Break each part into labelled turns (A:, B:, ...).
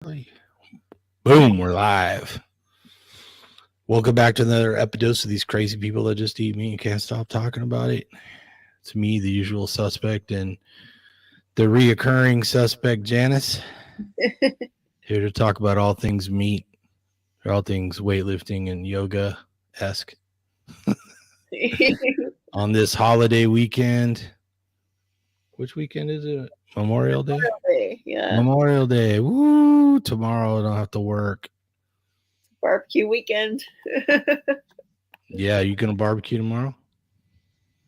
A: Boom, we're live. Welcome back to another episode of these crazy people that just eat meat and can't stop talking about it. It's me, the usual suspect, and the reoccurring suspect, Janice, here to talk about all things meat, all things weightlifting and yoga esque on this holiday weekend. Which weekend is it? Memorial Day?
B: Yeah.
A: Memorial Day. Woo! Tomorrow I don't have to work.
B: Barbecue weekend.
A: Yeah, you gonna barbecue tomorrow?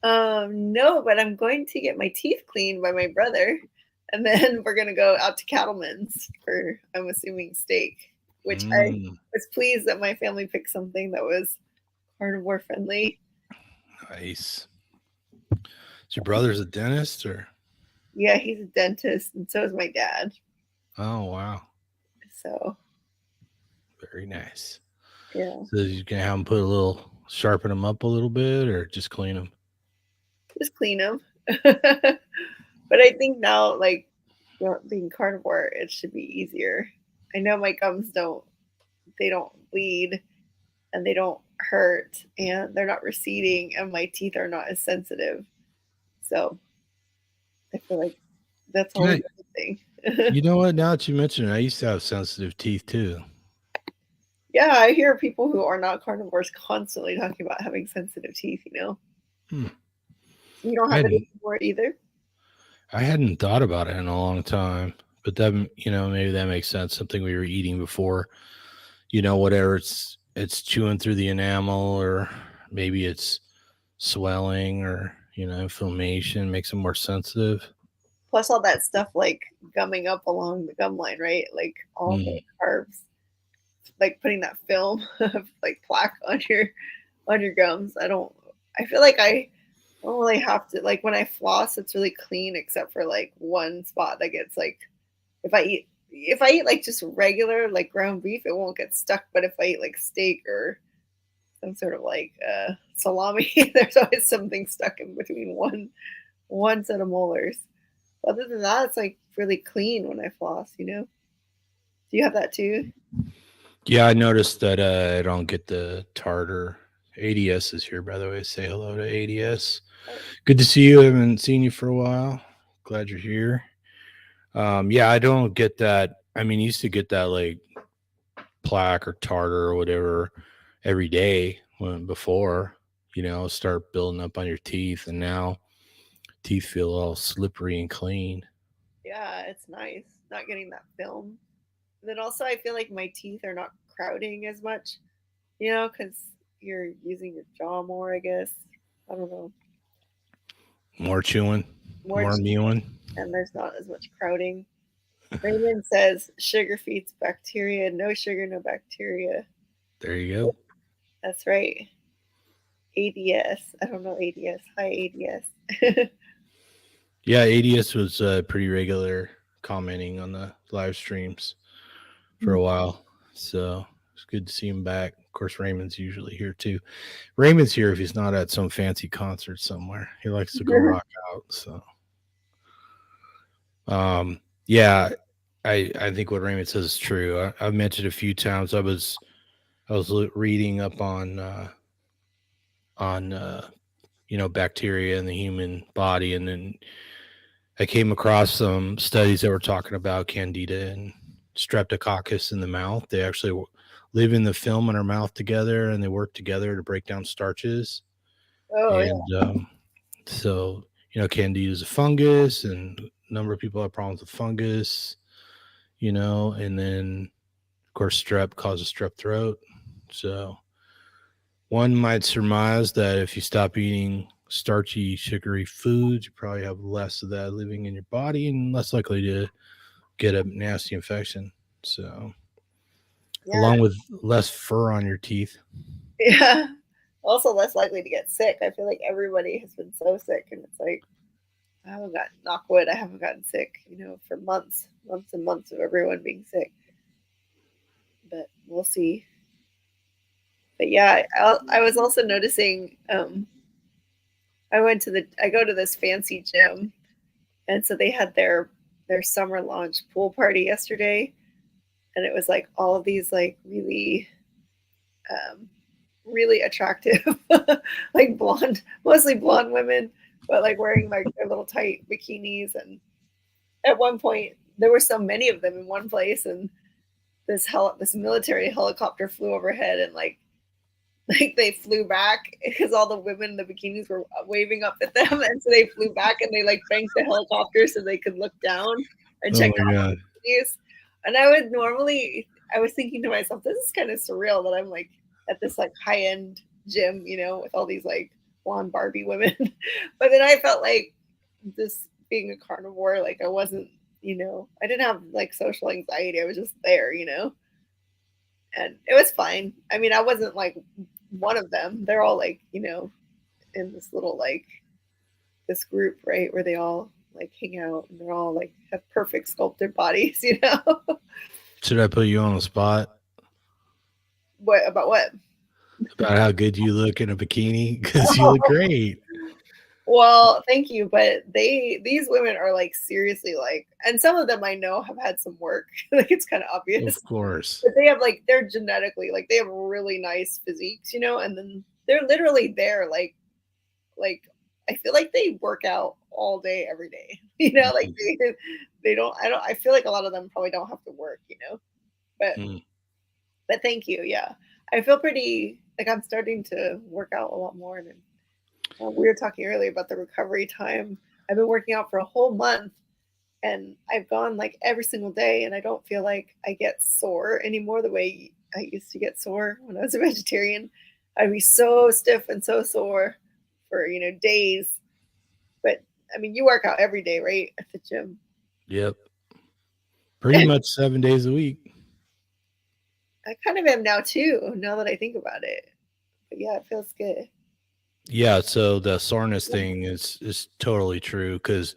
B: No, but I'm going to get my teeth cleaned by my brother, and then we're gonna go out to Cattleman's for, I'm assuming, steak. Which I
A: Mm,
B: was pleased that my family picked something that was carnivore friendly.
A: nice. Is your brother's a dentist or?
B: Yeah, he's a dentist, and so is my dad.
A: Oh wow,
B: So
A: very nice.
B: yeah,
A: So you can have them put a little, sharpen them up a little bit, or just clean them.
B: just clean them. But I think now, like, being carnivore, it should be easier. I know my gums don't bleed and they don't hurt and they're not receding and my teeth are not as sensitive. So I feel like that's always
A: Yeah,
B: a good thing.
A: you know what? Now that you mention it, I used to have sensitive teeth too.
B: Yeah, I hear people who are not carnivores constantly talking about having sensitive teeth.
A: Hmm.
B: You don't
A: I
B: have it
A: hadn't,
B: anymore either?
A: I hadn't thought about it in a long time, but that maybe that makes sense. Something we were eating before, whatever it's chewing through the enamel, or maybe it's swelling, or inflammation makes them more sensitive.
B: Plus all that stuff like gumming up along the gum line, right? Like all the
A: Mm.
B: carbs, like putting that film of like plaque on your gums. I feel like I don't really have to, like, when I floss it's really clean except for like one spot that gets like, if I eat like just regular like ground beef it won't get stuck, but if I eat like steak or some sort of like salami there's always something stuck in between one set of molars. Other than that it's like really clean when I floss. Do you have that too?
A: Yeah, I noticed that I don't get the tartar. ADS is here, by the way. Say hello to ADS. Good to see you. I haven't seen you for a while. Glad you're here. Yeah, I don't get that. I mean, I used to get that like plaque or tartar or whatever every day when before, start building up on your teeth, and now teeth feel all slippery and clean.
B: Yeah, it's nice not getting that film. And then also I feel like my teeth are not crowding as much, because you're using your jaw more, I guess. I don't know.
A: More chewing,
B: More
A: more
B: chew
A: mewing.
B: and there's not as much crowding. Raymond says sugar feeds bacteria. No sugar, no bacteria.
A: There you go.
B: That's right. ADS. I don't know ADS. Hi, ADS.
A: Yeah, ADS was pretty regular commenting on the live streams for a while. So it's good to see him back. Of course, Raymond's usually here too. Raymond's here if he's not at some fancy concert somewhere. He likes to go rock out. So, yeah, I think what Raymond says is true. I've mentioned a few times. I was reading up on bacteria in the human body, and then I came across some studies that were talking about candida and streptococcus in the mouth. They actually live in the film in our mouth together, and they work together to break down starches.
B: Oh, yeah.
A: And so, candida is a fungus, and a number of people have problems with fungus. And then of course strep causes strep throat. So one might surmise that if you stop eating starchy, sugary foods, you probably have less of that living in your body and less likely to get a nasty infection. So,
B: Yeah.
A: along with less fur on your teeth.
B: Yeah. Also less likely to get sick. I feel like everybody has been so sick, and it's like, I haven't gotten, knock wood, I haven't gotten sick, for months and months of everyone being sick. But we'll see. But yeah, I was also noticing. I go to this fancy gym, and so they had their summer launch pool party yesterday, and it was like all of these like really um, really attractive, like blonde, mostly blonde women, but like wearing like their little tight bikinis. And at one point, there were so many of them in one place, and this military helicopter flew overhead, and like they flew back because all the women in the bikinis were waving up at them, and so they flew back and they like banked the helicopter so they could look down and
A: Oh
B: check
A: my
B: out
A: god.
B: the bikinis. And I was thinking to myself, this is kind of surreal that I'm like at this like high end gym, with all these like blonde Barbie women. But then I felt like this being a carnivore, like I wasn't, I didn't have like social anxiety. I was just there, and it was fine. I mean, I wasn't like one of them. They're all like, in this little like this group, right, where they all like hang out and they're all like have perfect sculpted bodies,
A: Should I put you on the spot
B: What about what?
A: about how good you look in a bikini? Because you look great.
B: Well, thank you, but these women are like seriously like, and some of them I know have had some work. Like it's kind of obvious,
A: Of course.
B: but they have like they're genetically like they have really nice physiques, and then they're literally there like I feel like they work out all day every day. Like
A: Mhm.
B: they don't I feel like a lot of them probably don't have to work, But
A: Mm.
B: thank you. Yeah. I feel pretty like I'm starting to work out a lot more, and we were talking earlier about the recovery time. I've been working out for a whole month, and I've gone like every single day, and I don't feel like I get sore anymore the way I used to get sore when I was a vegetarian. I'd be so stiff and so sore for, days. But I mean, you work out every day, right? At the gym.
A: Yep. Pretty much 7 days a week.
B: I kind of am now too, now that I think about it. But yeah, it feels good.
A: Yeah, so the soreness thing is totally true because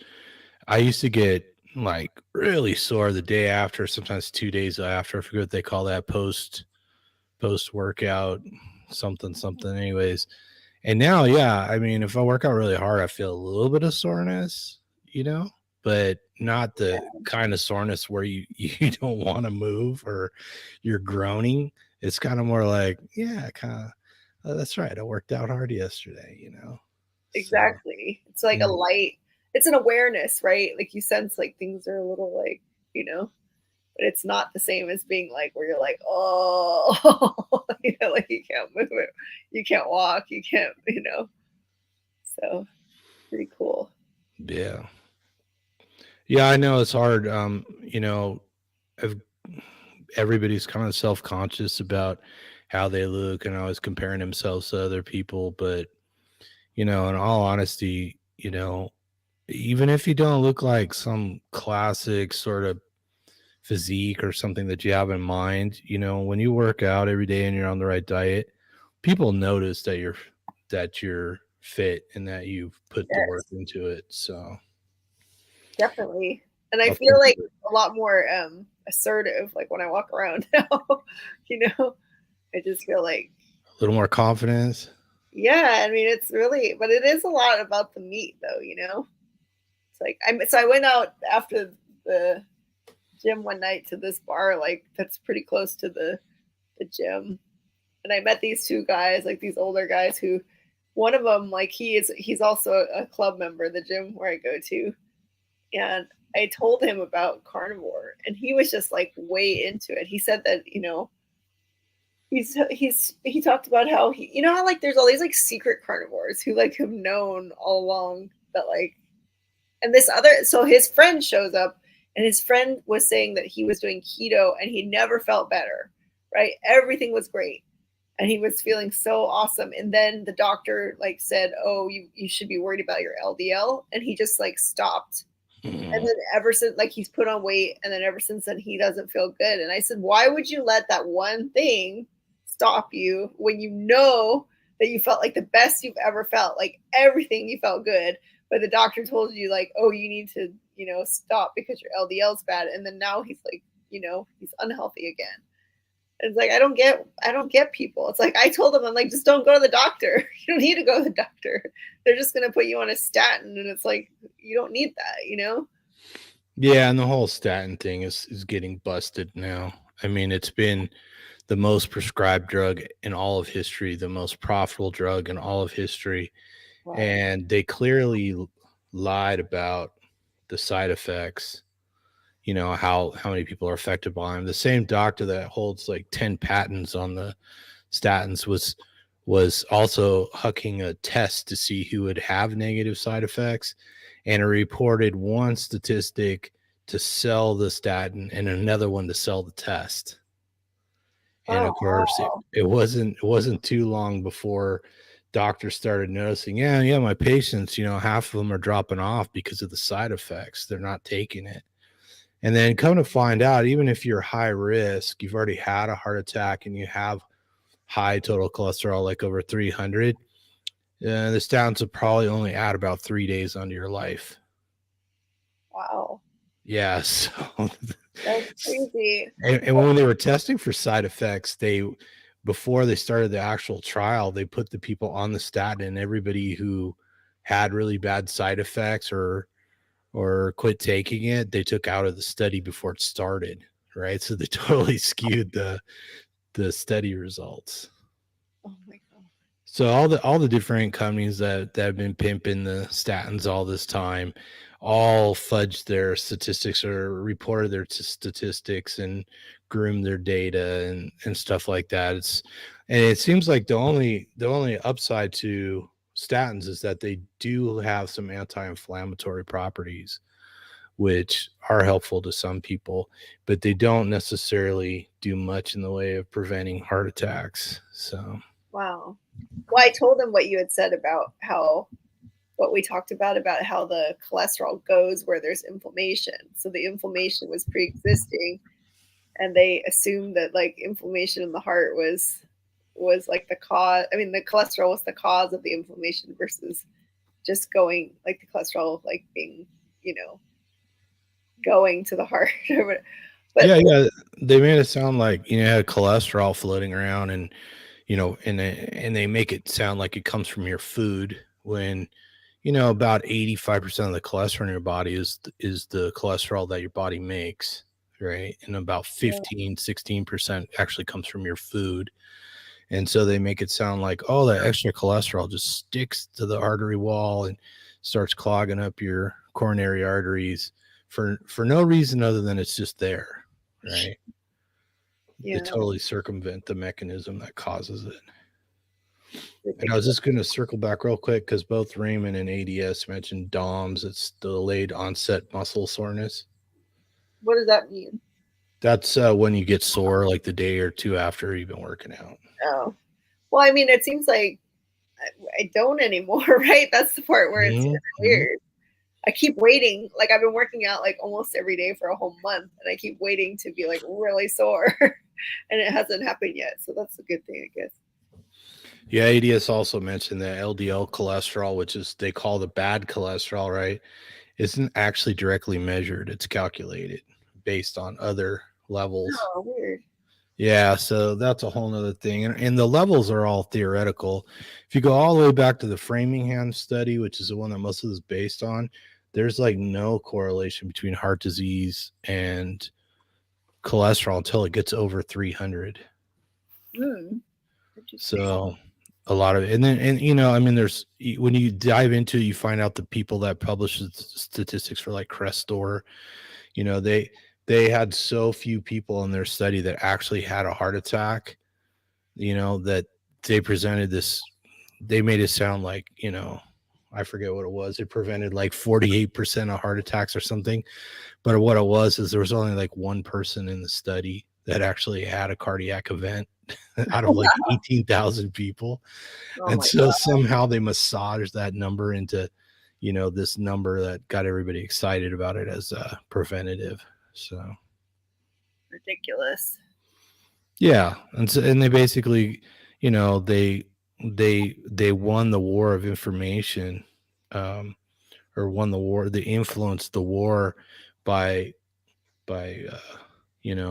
A: I used to get like really sore the day after, sometimes 2 days after. I forget what they call that, post workout, something something. Anyways, and now, yeah, I mean, if I work out really hard, I feel a little bit of soreness, but not the kind of soreness where you you don't want to move or you're groaning. It's kind of more like, yeah, kind of. Oh, that's right. I worked out hard yesterday. So,
B: Exactly. It's like a
A: yeah.
B: light, it's an awareness, right? Like you sense like things are a little like, but it's not the same as being like where you're like, oh, like you can't move it, you can't walk, you can't, So pretty cool.
A: Yeah. Yeah, I know it's hard. Ev- everybody's kind of self-conscious about how they look and always comparing themselves to other people. But, in all honesty, even if you don't look like some classic sort of physique or something that you have in mind, when you work out every day and you're on the right diet, people notice that you're fit and that you've put the work
B: Yes,
A: into it. So
B: definitely. And I
A: I
B: feel
A: think
B: like a lot more assertive, like when I walk around now, you know, I just feel like,
A: a little more confidence.
B: yeah, I mean, it's really, but it is a lot about the meat though. It's like, I went out after the gym one night to this bar, like that's pretty close to the gym. And I met these two guys, like these older guys who one of them, like he's also a club member, the gym where I go to. And I told him about carnivore and he was just like way into it. He said that, he talked about how how like there's all these like secret carnivores who like have known all along that like and this other so his friend shows up and his friend was saying that he was doing keto and he never felt better, right? Everything was great and he was feeling so awesome, and then the doctor like said, oh, you should be worried about your LDL, and he just like stopped. And
A: Mhm.
B: then ever since, like, he's put on weight, and then ever since then he doesn't feel good. And I said, why would you let that one thing stop you when you know that you felt like the best you've ever felt, like everything you felt good, but the doctor told you like, oh, you need to stop because your LDL's bad, and then now he's like, he's unhealthy again. It's like I don't get people. It's like I told them, I'm like, just don't go to the doctor. You don't need to go to the doctor. They're just gonna put you on a statin, and it's like you don't need that.
A: Yeah, and the whole statin thing is getting busted now. I mean, it's been the most prescribed drug in all of history, the most profitable drug in all of history.
B: Wow.
A: And they clearly lied about the side effects, how many people are affected by them. The same doctor that holds like 10 patents on the statins was also hucking a test to see who would have negative side effects, and it reported one statistic to sell the statin and another one to sell the test. And
B: Oh,
A: of course
B: wow.
A: it wasn't too long before doctors started noticing, yeah, my patients, half of them are dropping off because of the side effects. They're not taking it. And then come to find out, even if you're high risk, you've already had a heart attack and you have high total cholesterol, like over 300, the statins will probably only add about 3 days onto your life.
B: Wow.
A: Yeah. So,
B: That's crazy.
A: and when they were testing for side effects, before they started the actual trial, they put the people on the statin, and everybody who had really bad side effects or quit taking it, they took out of the study before it started. Right. So they totally skewed the study results.
B: Oh my God.
A: So all the different companies that have been pimping the statins all this time, all fudged their statistics or reported their statistics and groomed their data and stuff like that. And it seems like the only upside to statins is that they do have some anti-inflammatory properties, which are helpful to some people, but they don't necessarily do much in the way of preventing heart attacks. So.
B: Wow. Well, I told him what you had said about what we talked about how the cholesterol goes where there's inflammation. So the inflammation was pre-existing, and they assumed that like inflammation in the heart was like the cause. I mean, the cholesterol was the cause of the inflammation versus just going like the cholesterol like being, you know, going to the heart. But
A: Yeah, they made it sound like had cholesterol floating around, and they make it sound like it comes from your food when about 85% of the cholesterol in your body is the cholesterol that your body makes, right? And about
B: yeah,
A: 15-16% actually comes from your food. And so they make it sound like, oh, that extra cholesterol just sticks to the artery wall and starts clogging up your coronary arteries for no reason other than it's just there, right? They
B: yeah,
A: totally circumvent the mechanism that causes it. And I was
B: ridiculous.
A: just going to circle back real quick because both Raymond and ADS mentioned DOMS. It's delayed onset muscle soreness.
B: What does that mean?
A: That's when you get sore like the day or two after you've been working out.
B: Oh, well, I mean, it seems like I don't anymore, right? That's the part where it's
A: Mm-hmm.
B: weird. I keep waiting. Like I've been working out like almost every day for a whole month, and I keep waiting to be like really sore, and it hasn't happened yet. So that's a good thing, I guess.
A: Yeah, ADS also mentioned that LDL cholesterol, which is they call the bad cholesterol, right, isn't actually directly measured. It's calculated based on other levels.
B: Oh, weird.
A: Yeah, so that's a whole nother thing. And the levels are all theoretical. If you go all the way back to the Framingham study, which is the one that most of this is based on, there's like no correlation between heart disease and cholesterol until it gets over 300.
B: Hmm. Interesting.
A: So a lot of it. And then there's when you dive into it, you find out the people that publish the statistics for like Crestor, they had so few people in their study that actually had a heart attack, that they presented this, they made it sound like, I forget what it was. It prevented like 48% of heart attacks or something. But what it was is there was only like one person in the study that actually had a cardiac event out of like 18,000 people.
B: Oh
A: And
B: my
A: so
B: god,
A: somehow they massaged that number into, this number that got everybody excited about it as preventative. So,
B: ridiculous.
A: yeah. And they basically, they won the war of information, um, or won the war, they influenced the war by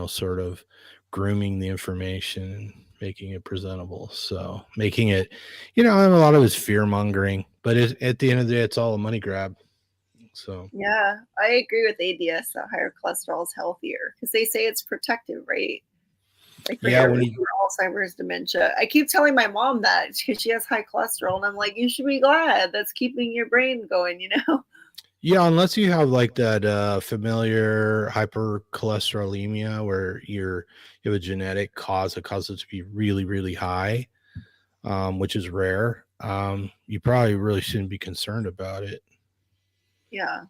A: sort of grooming the information and making it presentable. So making it, and a lot of it's fear mongering, but at the end of the day, it's all a money grab. So
B: Yeah, I agree with ADS that higher cholesterol is healthier because they say it's protective, right? like for
A: Yeah,
B: your
A: when you
B: Alzheimer's, dementia. I keep telling my mom that because she has high cholesterol, and I'm like, you should be glad that's keeping your brain going, you know?
A: yeah, unless you have like that familiar hypercholesterolemia where you have a genetic cause that causes it to be really, really high, which is rare, you probably really shouldn't be concerned about it.
B: Yeah.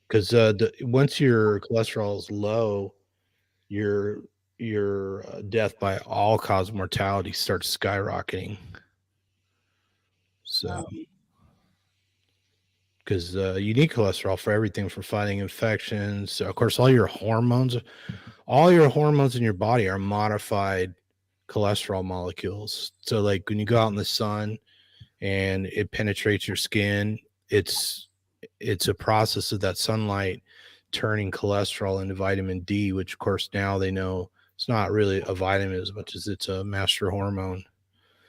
A: Because once your cholesterol is low, your death by all cause mortality starts skyrocketing. So,
B: Um,
A: because you need cholesterol for everything from fighting infections. So of course, all your hormones in your body are modified cholesterol molecules. So, like when you go out in the sun and it penetrates your skin, it's it's a process of that sunlight turning cholesterol into vitamin D, which of course now they know it's not really a vitamin as much as it's a master hormone.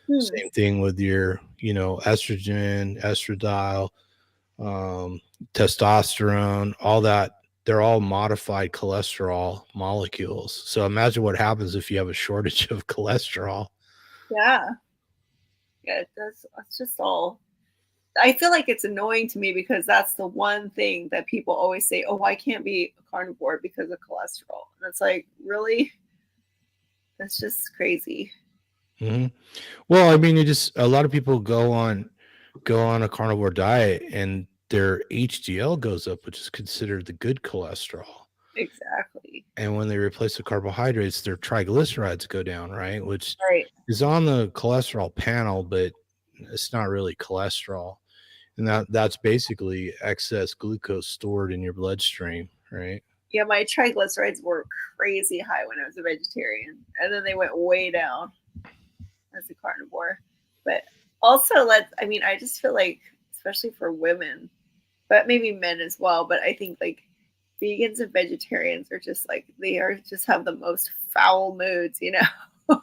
B: hmm.
A: Same thing with your, estrogen, estradiol, um, testosterone, all that. They're all modified cholesterol molecules. So imagine what happens if you have a shortage of cholesterol.
B: Yeah. Yeah. That's just all. I feel like it's annoying to me because that's the one thing that people always say, oh, I can't be a carnivore because of cholesterol. And it's like, really? That's just crazy.
A: hmm Well, I mean, you just a lot of people go on a carnivore diet and their HDL goes up, which is considered the good cholesterol.
B: Exactly.
A: And when they replace the carbohydrates, their triglycerides go down, right? Which
B: Right.
A: is on the cholesterol panel, but it's not really cholesterol. And that's basically excess glucose stored in your bloodstream, right?
B: Yeah, my triglycerides were crazy high when I was a vegetarian. And then they went way down as a carnivore. But also, I mean, I just feel like, especially for women, but maybe men as well, but I think like vegans and vegetarians are just like, they are just have the most foul moods, you know?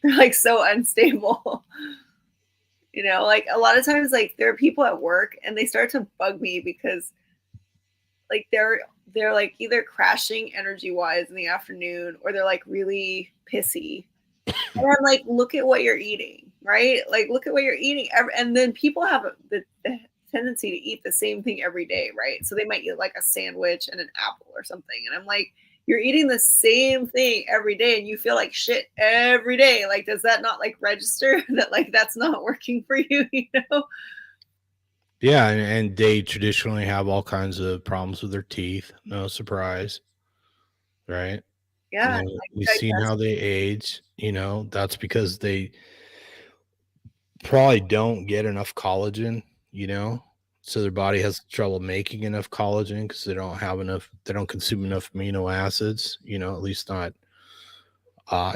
B: They're like so unstable. You know, like a lot of times, like there are people at work and they start to bug me because like they're like either crashing energy wise in the afternoon or they're like really pissy. And I'm like, look at what you're eating, right? Like, look at what you're eating. And then people have the tendency to eat the same thing every day, right? So they might eat like a sandwich and an apple or something. And I'm like, you're eating the same thing every day and you feel like shit every day. Like, does that not like register that like that's not working for you, you know?
A: Yeah, and they traditionally have all kinds of problems with their teeth. No surprise, right? And
B: Yeah,
A: then
B: like
A: we've seen how
B: digest.
A: they age. That's because they probably don't get enough collagen, you know? So their body has trouble making enough collagen because they don't consume enough amino acids, at least not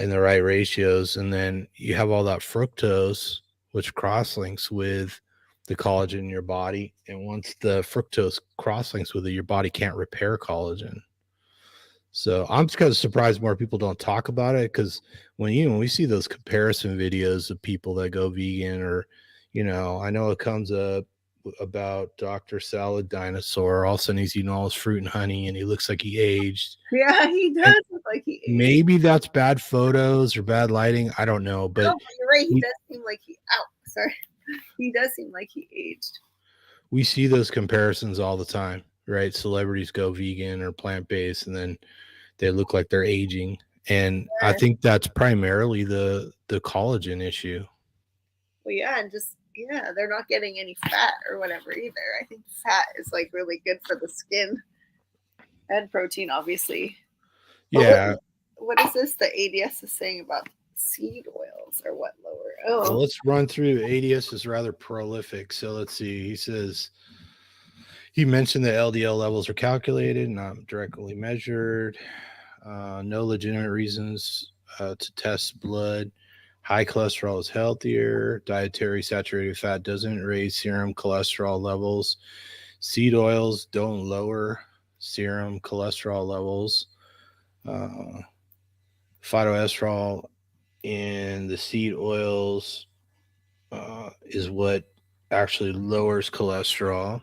A: in the right ratios. And then you have all that fructose, which cross links with the collagen in your body. And once the fructose cross links with it, your body can't repair collagen. So I'm just kind of surprised more people don't talk about it because when we see those comparison videos of people that go vegan or, I know it comes up about Dr. Salad Dinosaur. All of a sudden he's eating all his fruit and honey and he looks like he aged.
B: Yeah, he
A: And
B: does look like he aged.
A: maybe that's bad photos or bad lighting. I don't know,
B: No,
A: but
B: but you're right. He
A: we,
B: does seem like sorry. He does seem like he aged.
A: we see those comparisons all the time, right? Celebrities go vegan or plant based and then they look like they're aging. And I
B: Sure.
A: think that's primarily the collagen issue.
B: Well, yeah, and just yeah, they're not getting any fat or whatever either. I think fat is like really good for the skin and protein, obviously. But
A: Yeah.
B: what is this? The ADS is saying about seed oils or what lower?
A: Well,
B: Oh,
A: let's run through. ADS is rather prolific. So let's see. He mentioned that LDL levels are calculated, not directly measured. No legitimate reasons to test blood. High cholesterol is healthier. Dietary saturated fat doesn't raise serum cholesterol levels. Seed oils don't lower serum cholesterol levels. Uh, Phytoestrol in the seed oils is what actually lowers cholesterol.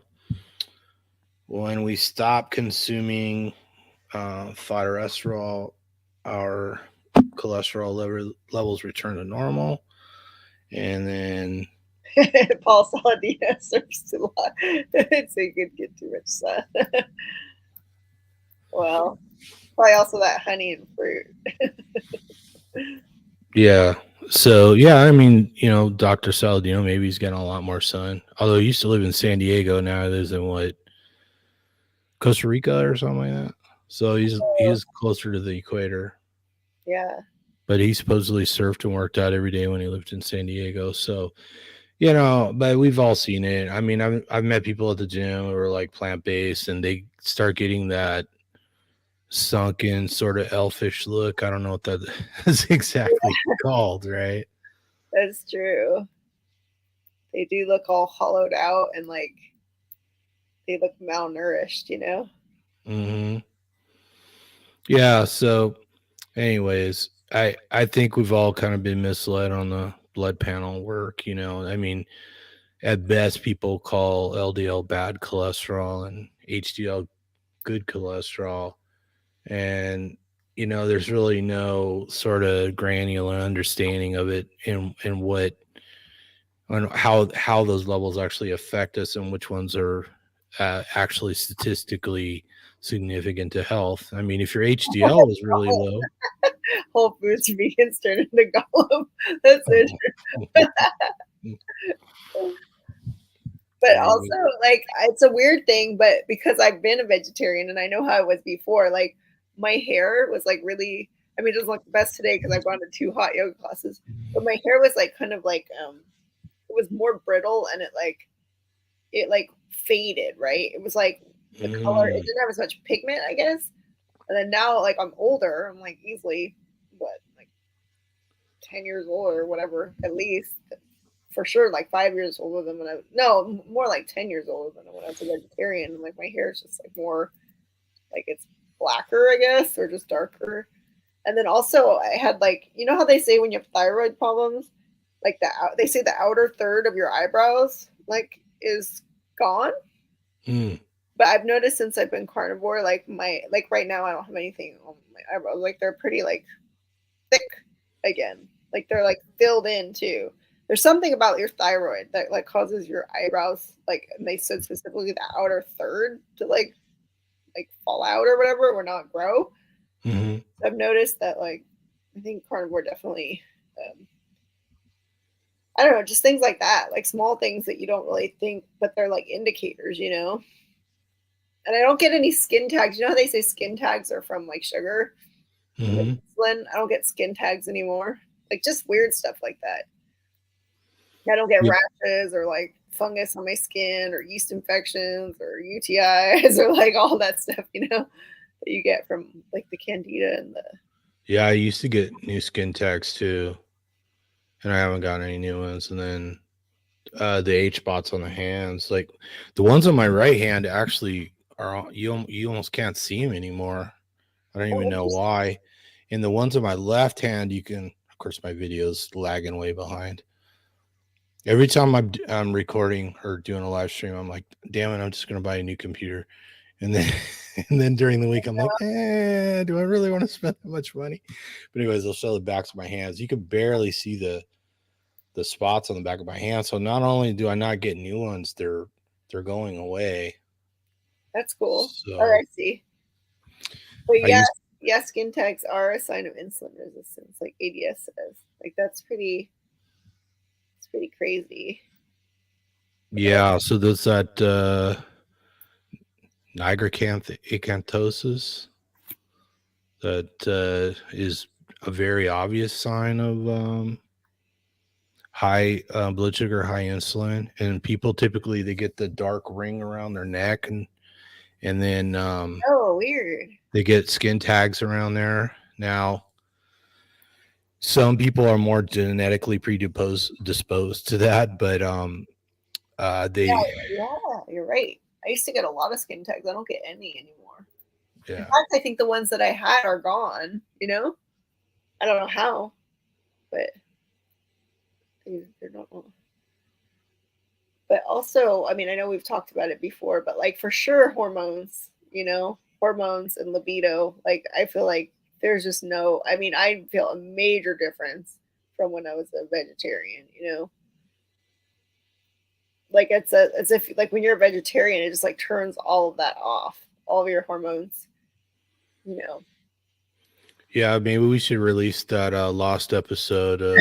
A: When we stop consuming phytoestrol, our cholesterol levels return to normal. And then,
B: Paul Saladino serves too long. So you could get too much sun. Well, probably also that honey and fruit.
A: yeah. So, yeah, I mean, Dr. Saladino, maybe he's getting a lot more sun. Although he used to live in San Diego, now he lives in what, Costa Rica or something like that. So he's closer to the equator.
B: Yeah.
A: But he supposedly surfed and worked out every day when he lived in San Diego. So, but we've all seen it. I mean, I've met people at the gym who are like plant based and they start getting that sunken sort of elfish look. I don't know what that is exactly called, right?
B: That's true. They do look all hollowed out and like they look malnourished.
A: Hmm. Yeah. So, anyways, I think we've all kind of been misled on the blood panel work. I mean, at best, people call LDL bad cholesterol and HDL good cholesterol. And, there's really no sort of granular understanding of it and what, and how those levels actually affect us and which ones are actually statistically significant to health. I mean, if your HDL is really low,
B: Whole Foods vegans turn into Gollum. That's it. But also, like, it's a weird thing, but because I've been a vegetarian and I know how it was before, like, my hair was like really, I mean, it doesn't look the best today because I've gone to 2 hot yoga classes, but my hair was like kind of like, it was more brittle and it like faded, right? It was like the color, it didn't have as much pigment, I guess. And then now, like, I'm older, I'm like easily, what, like 10 years older or whatever, at least for sure, like 5 years older than when no, more like 10 years older than when I was a vegetarian. And like my hair is just like more like it's blacker, I guess, or just darker. And then also I had like, you know how they say when you have thyroid problems, like they say the outer third of your eyebrows like is gone.
A: mm,
B: But I've noticed since I've been carnivore, like like right now I don't have anything on my eyebrows. Like they're pretty like thick again. Like they're like filled in too. There's something about your thyroid that like causes your eyebrows like, and they said specifically the outer third to like fall out or whatever or not grow.
A: mm-hmm.
B: I've noticed that like I think carnivore definitely um, I don't know, just things like that, like small things that you don't really think, but they're like indicators. And I don't get any skin tags. You know how they say skin tags are from like sugar and
A: Mm-hmm.
B: insulin? I don't get skin tags anymore. Like just weird stuff like that. I don't get
A: Yep.
B: rashes or like fungus on my skin or yeast infections or UTIs or like all that stuff, that you get from like the candida and the.
A: Yeah, I used to get new skin tags too, and I haven't gotten any new ones. And then the H spots on the hands, like the ones on my right hand, actually you almost can't see them anymore. I don't
B: Oh,
A: even know
B: interesting.
A: why. And the ones on my left hand, you can, of course, my video's lagging way behind. Every time I'm recording or doing a live stream, I'm like, damn it, I'm just gonna buy a new computer. And then and then during the week, I'm like, do I really want to spend that much money? But anyways, I'll show the backs of my hands. You can barely see the spots on the back of my hand. So not only do I not get new ones, they're going away.
B: That's cool. Oh,
A: So
B: I see. But
A: I
B: yes,
A: used
B: yes, skin tags are a sign of insulin resistance, like ADS says. Like it's pretty crazy.
A: yeah, so there's that acanthosis that is a very obvious sign of high blood sugar, high insulin, and people typically they get the dark ring around their neck, and then
B: Oh, weird.
A: they get skin tags around there. Now, some people are more genetically disposed to that, but they
B: Yeah, you're right. I used to get a lot of skin tags. I don't get any anymore. In
A: yeah.
B: fact, I think the ones that I had are gone. I don't know how, but they're not. But also, I mean, I know we've talked about it before, but like for sure, hormones and libido. Like I feel like there's just no. I mean, I feel a major difference from when I was a vegetarian. Like it's as if like when you're a vegetarian, it just like turns all of that off, all of your hormones. You know,
A: Yeah, maybe we should release that lost episode of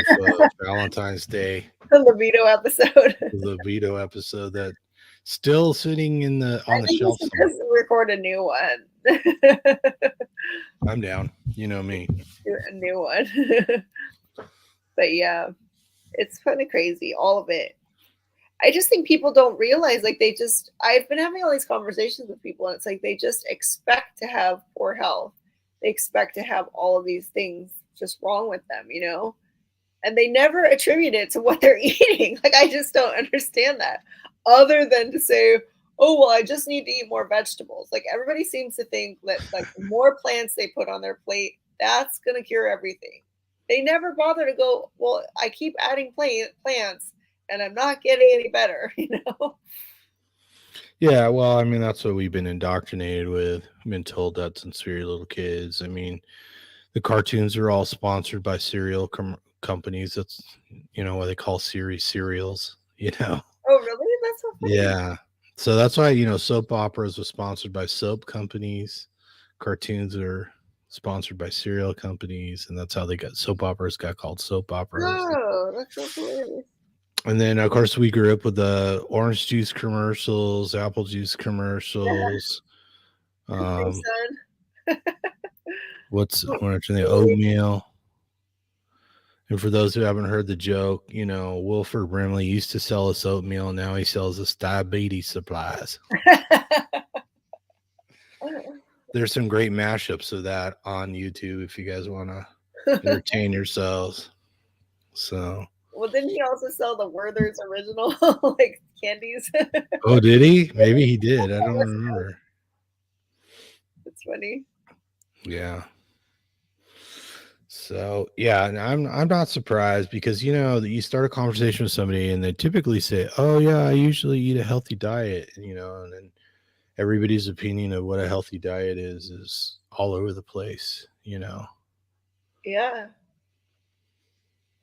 A: Valentine's Day,
B: the libido episode.
A: the Vito episode that still sitting in the on
B: I
A: the
B: think we
A: shelf
B: should
A: somewhere.
B: just record a new one.
A: I'm down. You know me.
B: Do a new one. But yeah, it's kind of crazy, all of it. I just think people don't realize, like, they just, I've been having all these conversations with people, and it's like they just expect to have poor health. They expect to have all of these things just wrong with them. And they never attribute it to what they're eating. Like, I just don't understand that, other than to say, oh, well, I just need to eat more vegetables. Like, everybody seems to think that, like, the more plants they put on their plate, that's going to cure everything. They never bother to go, well, I keep adding plants and I'm not getting any better.
A: Yeah, well, I mean, that's what we've been indoctrinated with. I've been told that since we were little kids. I mean, the cartoons are all sponsored by companies. That's, what they call series cereals.
B: Oh, really? That's so funny.
A: Yeah. So that's why, soap operas are sponsored by soap companies. Cartoons are sponsored by cereal companies. And that's how soap operas got called soap operas.
B: Oh, that's so hilarious.
A: And then, of course, we grew up with the orange juice commercials, apple juice commercials.
B: Capri
A: Um,
B: Sun.
A: what's the oatmeal? And for those who haven't heard the joke, Wilford Brimley used to sell us oatmeal. Now he sells us diabetes supplies. There's some great mashups of that on YouTube if you guys want to entertain yourselves. So,
B: Well, didn't he also sell the Werther's original like candies?
A: oh, did he? Maybe he did. I don't remember.
B: It's funny.
A: Yeah. So yeah, and I'm not surprised because that you start a conversation with somebody and they typically say, "Oh yeah, I usually eat a healthy diet," and then everybody's opinion of what a healthy diet is all over the place.
B: Yeah.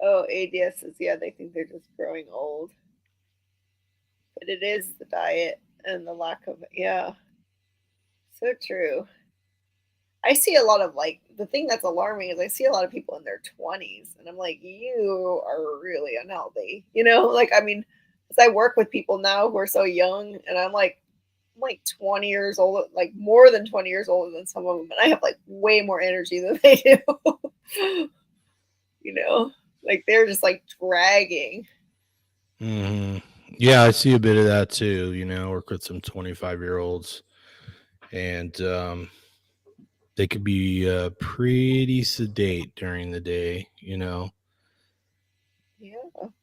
B: Oh, ADS is, yeah, they think they're just growing old. But it is the diet and the lack of, yeah, so true. I see a lot of, like, the thing that's alarming is I see a lot of people in their 20s, and I'm like, you are really unhealthy. Like, I mean, because I work with people now who are so young, and I'm like 20 years old, like more than 20 years older than some of them, and I have like way more energy than they do. you know, like they're just like dragging.
A: Hmm. Yeah, I see a bit of that too. Work with some 25-year-olds, and they could be pretty sedate during the day.
B: Yeah.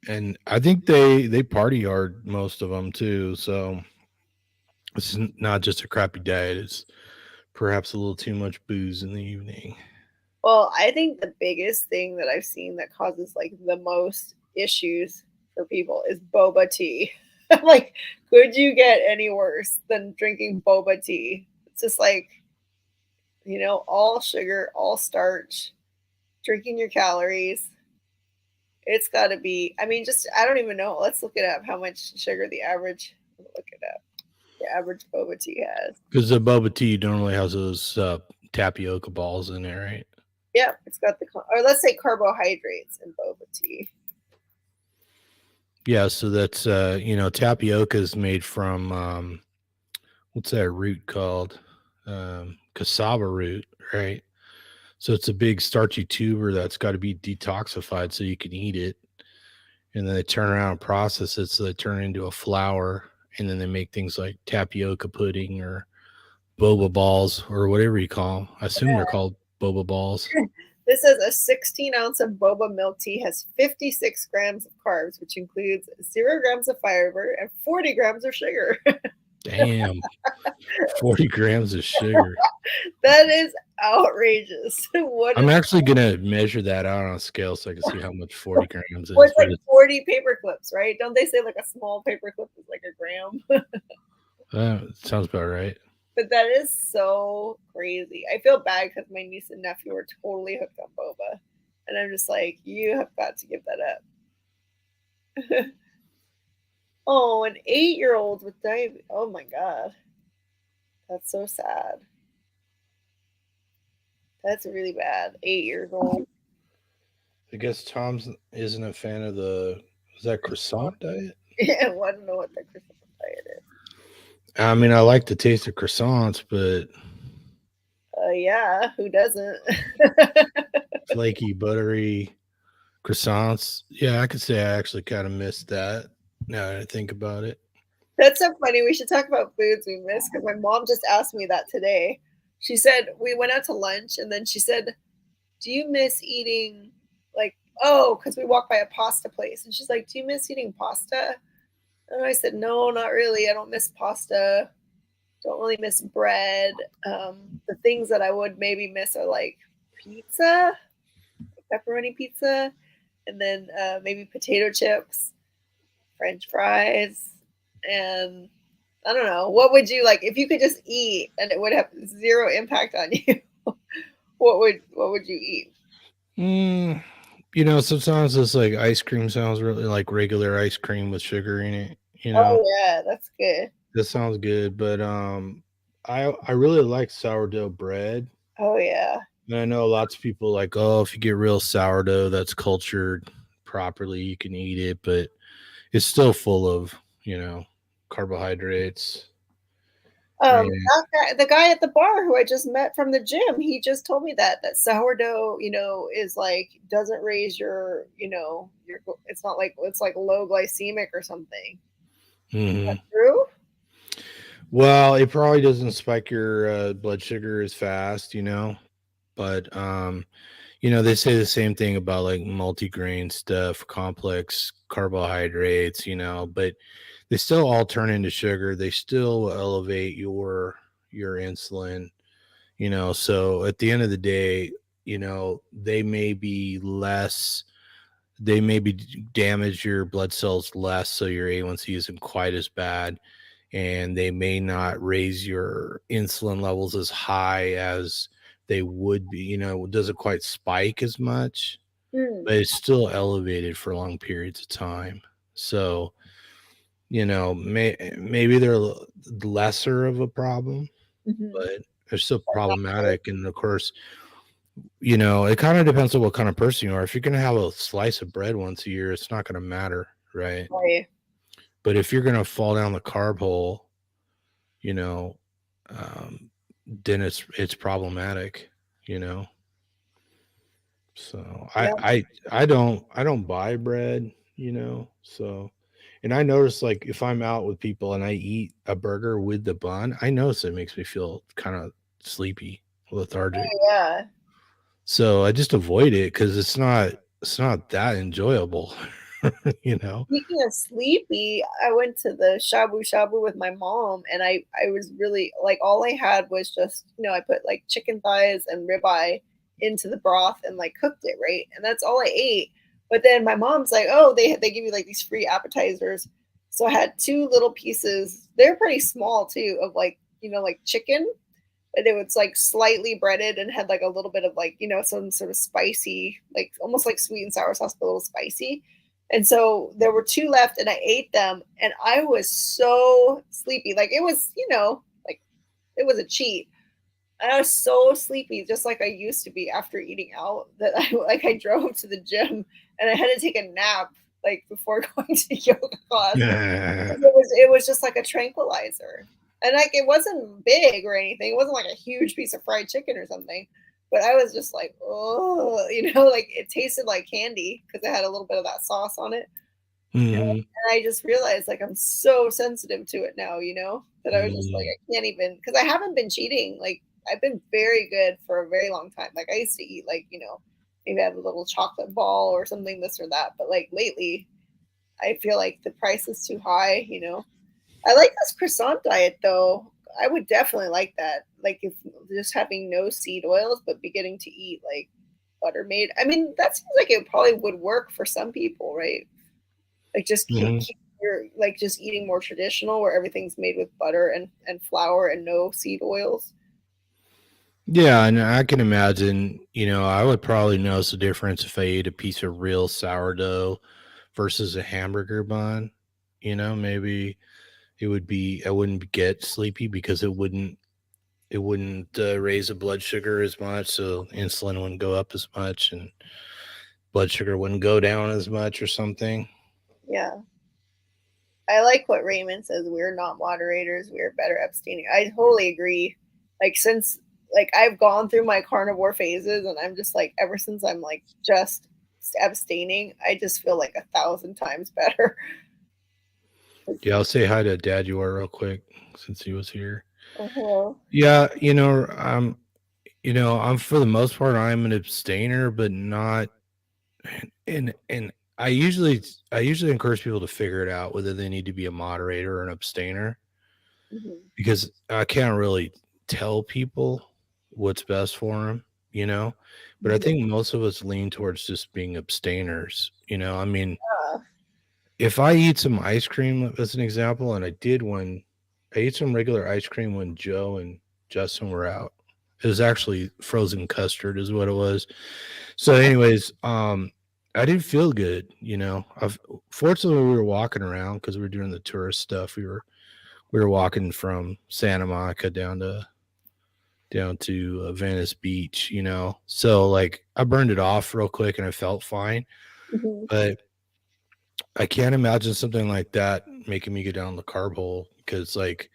A: And I think they party hard, most of them too. So it's not just a crappy diet; it's perhaps a little too much booze in the evening.
B: Well, I think the biggest thing that I've seen that causes like the most issues for people is boba tea. Like, could you get any worse than drinking boba tea? It's just like, all sugar, all starch, drinking your calories. It's got to be, I mean, just, I don't even know. Let's look it up. How much sugar the average, look it up. The average boba tea has.
A: Because the boba tea normally has those tapioca balls in it, right?
B: Yeah, it's got or let's say carbohydrates in boba tea.
A: Yeah, so that's tapioca is made from what's that root called? Cassava root, right? So it's a big starchy tuber that's got to be detoxified so you can eat it. And then they turn around and process it, so they turn it into a flour, and then they make things like tapioca pudding or boba balls or whatever you call them. I assume they're called boba balls.
B: This says a 16-ounce of boba milk tea has 56 grams of carbs, which includes 0 grams of fiber and 40 grams of sugar.
A: Damn, 40 grams of sugar.
B: That is outrageous.
A: I'm actually gonna measure that out on a scale so I can see how much 40 grams is.
B: Well, it's like 40 paper clips, right? Don't they say like a small paper clip is like a gram?
A: Sounds about right.
B: But that is so crazy. I feel bad because my niece and nephew were totally hooked on boba. And I'm just like, you have got to give that up. Oh, an 8-year-old with diabetes. Oh my God. That's so sad. That's really bad. 8 years old.
A: I guess Tom's isn't a fan of the is that croissant diet?
B: Yeah, well, I don't know what the Christmas diet is.
A: I mean, I like the taste of croissants, but
B: Yeah, who doesn't?
A: flaky, buttery croissants. Yeah, I could say I actually kind of missed that. Now that I think about it.
B: That's so funny. We should talk about foods we miss because my mom just asked me that today. She said we went out to lunch and then she said, "Do you miss eating like oh, because we walked by a pasta place?" And she's like, "Do you miss eating pasta?" And I said, "No, not really. I don't miss pasta. Don't really miss bread. The things that I would maybe miss are like pizza, pepperoni pizza, and then maybe potato chips, French fries, and I don't know. What would you like if you could just eat and it would have zero impact on you? What would you eat?
A: Mm, sometimes it's like ice cream sounds really like regular ice cream with sugar in it.
B: Oh yeah, that's good.
A: That sounds good. But I really like sourdough bread.
B: Oh yeah.
A: And I know lots of people like, oh, if you get real sourdough that's cultured properly, you can eat it, but it's still full of, you know, carbohydrates. And
B: That guy, the guy at the bar who I just met from the gym, he just told me that sourdough, is like doesn't raise your it's not like it's like low glycemic or something.
A: mhm.
B: True?
A: Well, it probably doesn't spike your blood sugar as fast, but they say the same thing about like multigrain stuff, complex carbohydrates, but they still all turn into sugar. They still elevate your insulin, so at the end of the day, they may be less they maybe damage your blood cells less, so your A1C isn't quite as bad, and they may not raise your insulin levels as high as they would be. It doesn't quite spike as much,
B: Hmm.
A: but it's still elevated for long periods of time. So, maybe they're lesser of a problem,
B: Mhm.
A: but they're still problematic. And of course, it kind of depends on what kind of person you are. If you're going to have a slice of bread once a year, it's not going to matter, right?
B: Right.
A: But if you're going to fall down the carb hole, you know, um, then it's problematic, you know. So
B: Yeah.
A: I don't buy bread, So, and I notice like if I'm out with people and I eat a burger with the bun, I notice it makes me feel kind of sleepy, lethargic.
B: Yeah.
A: So I just avoid it because it's not that enjoyable, you know.
B: Speaking of sleepy, I went to the shabu shabu with my mom, and I was really like all I had was just I put like chicken thighs and ribeye into the broth and like cooked it right, and that's all I ate. But then my mom's like, oh, they give you like these free appetizers, so I had two little pieces. They're pretty small too of like like chicken, but it was like slightly breaded and had like a little bit of like some sort of spicy, like almost like sweet and sour sauce, but a little spicy. And so there were two left, and I ate them, and I was so sleepy. Like it was, like it was a cheat. And I was so sleepy, just like I used to be after eating out. That I drove to the gym and I had to take a nap like before going to yoga class. It was just like a tranquilizer. And like it wasn't big or anything. It wasn't like a huge piece of fried chicken or something. But I was just like, oh, like it tasted like candy because it had a little bit of that sauce on it.
A: Mhm.
B: And I just realized like I'm so sensitive to it now, that I was just like
A: Mm.
B: I can't even because I haven't been cheating. Like I've been very good for a very long time. Like I used to eat like, maybe I have a little chocolate ball or something, this or that. But like lately I feel like the price is too high. I like this croissant diet though. I would definitely like that. Like if just having no seed oils, but beginning to eat like buttermade. I mean, that seems like it probably would work for some people, right? Like just keep
A: Mhm.
B: you're like just eating more traditional where everything's made with butter and flour and no seed oils.
A: Yeah, and I can imagine, I would probably notice the difference if I ate a piece of real sourdough versus a hamburger bun. Maybe it would be I wouldn't get sleepy because it wouldn't raise the blood sugar as much, so insulin wouldn't go up as much, and blood sugar wouldn't go down as much or something.
B: Yeah. I like what Raymond says. We're not moderators. We're better abstaining. I totally agree. Like since like I've gone through my carnivore phases, and I'm just like ever since I'm like just abstaining, I just feel like 1,000 times better.
A: Yeah, I'll say hi to Dad you are real quick since he was here.
B: Uh-huh.
A: Yeah, I'm for the most part I'm an abstainer, but not and I usually encourage people to figure it out whether they need to be a moderator or an abstainer
B: Hmm.
A: because I can't really tell people what's best for them, you know. But I
B: Hmm.
A: think most of us lean towards just being abstainers. I mean,
B: Yeah.
A: if I eat some ice cream as an example, and I ate some regular ice cream when Joe and Justin were out. It was actually frozen custard, is what it was. So, anyways, I didn't feel good. Fortunately, we were walking around because we were doing the tourist stuff. We were walking from Santa Monica down to Venice Beach. So like I burned it off real quick and I felt fine,
B: Hmm.
A: but I can't imagine something like that making me go down the carb hole because, like,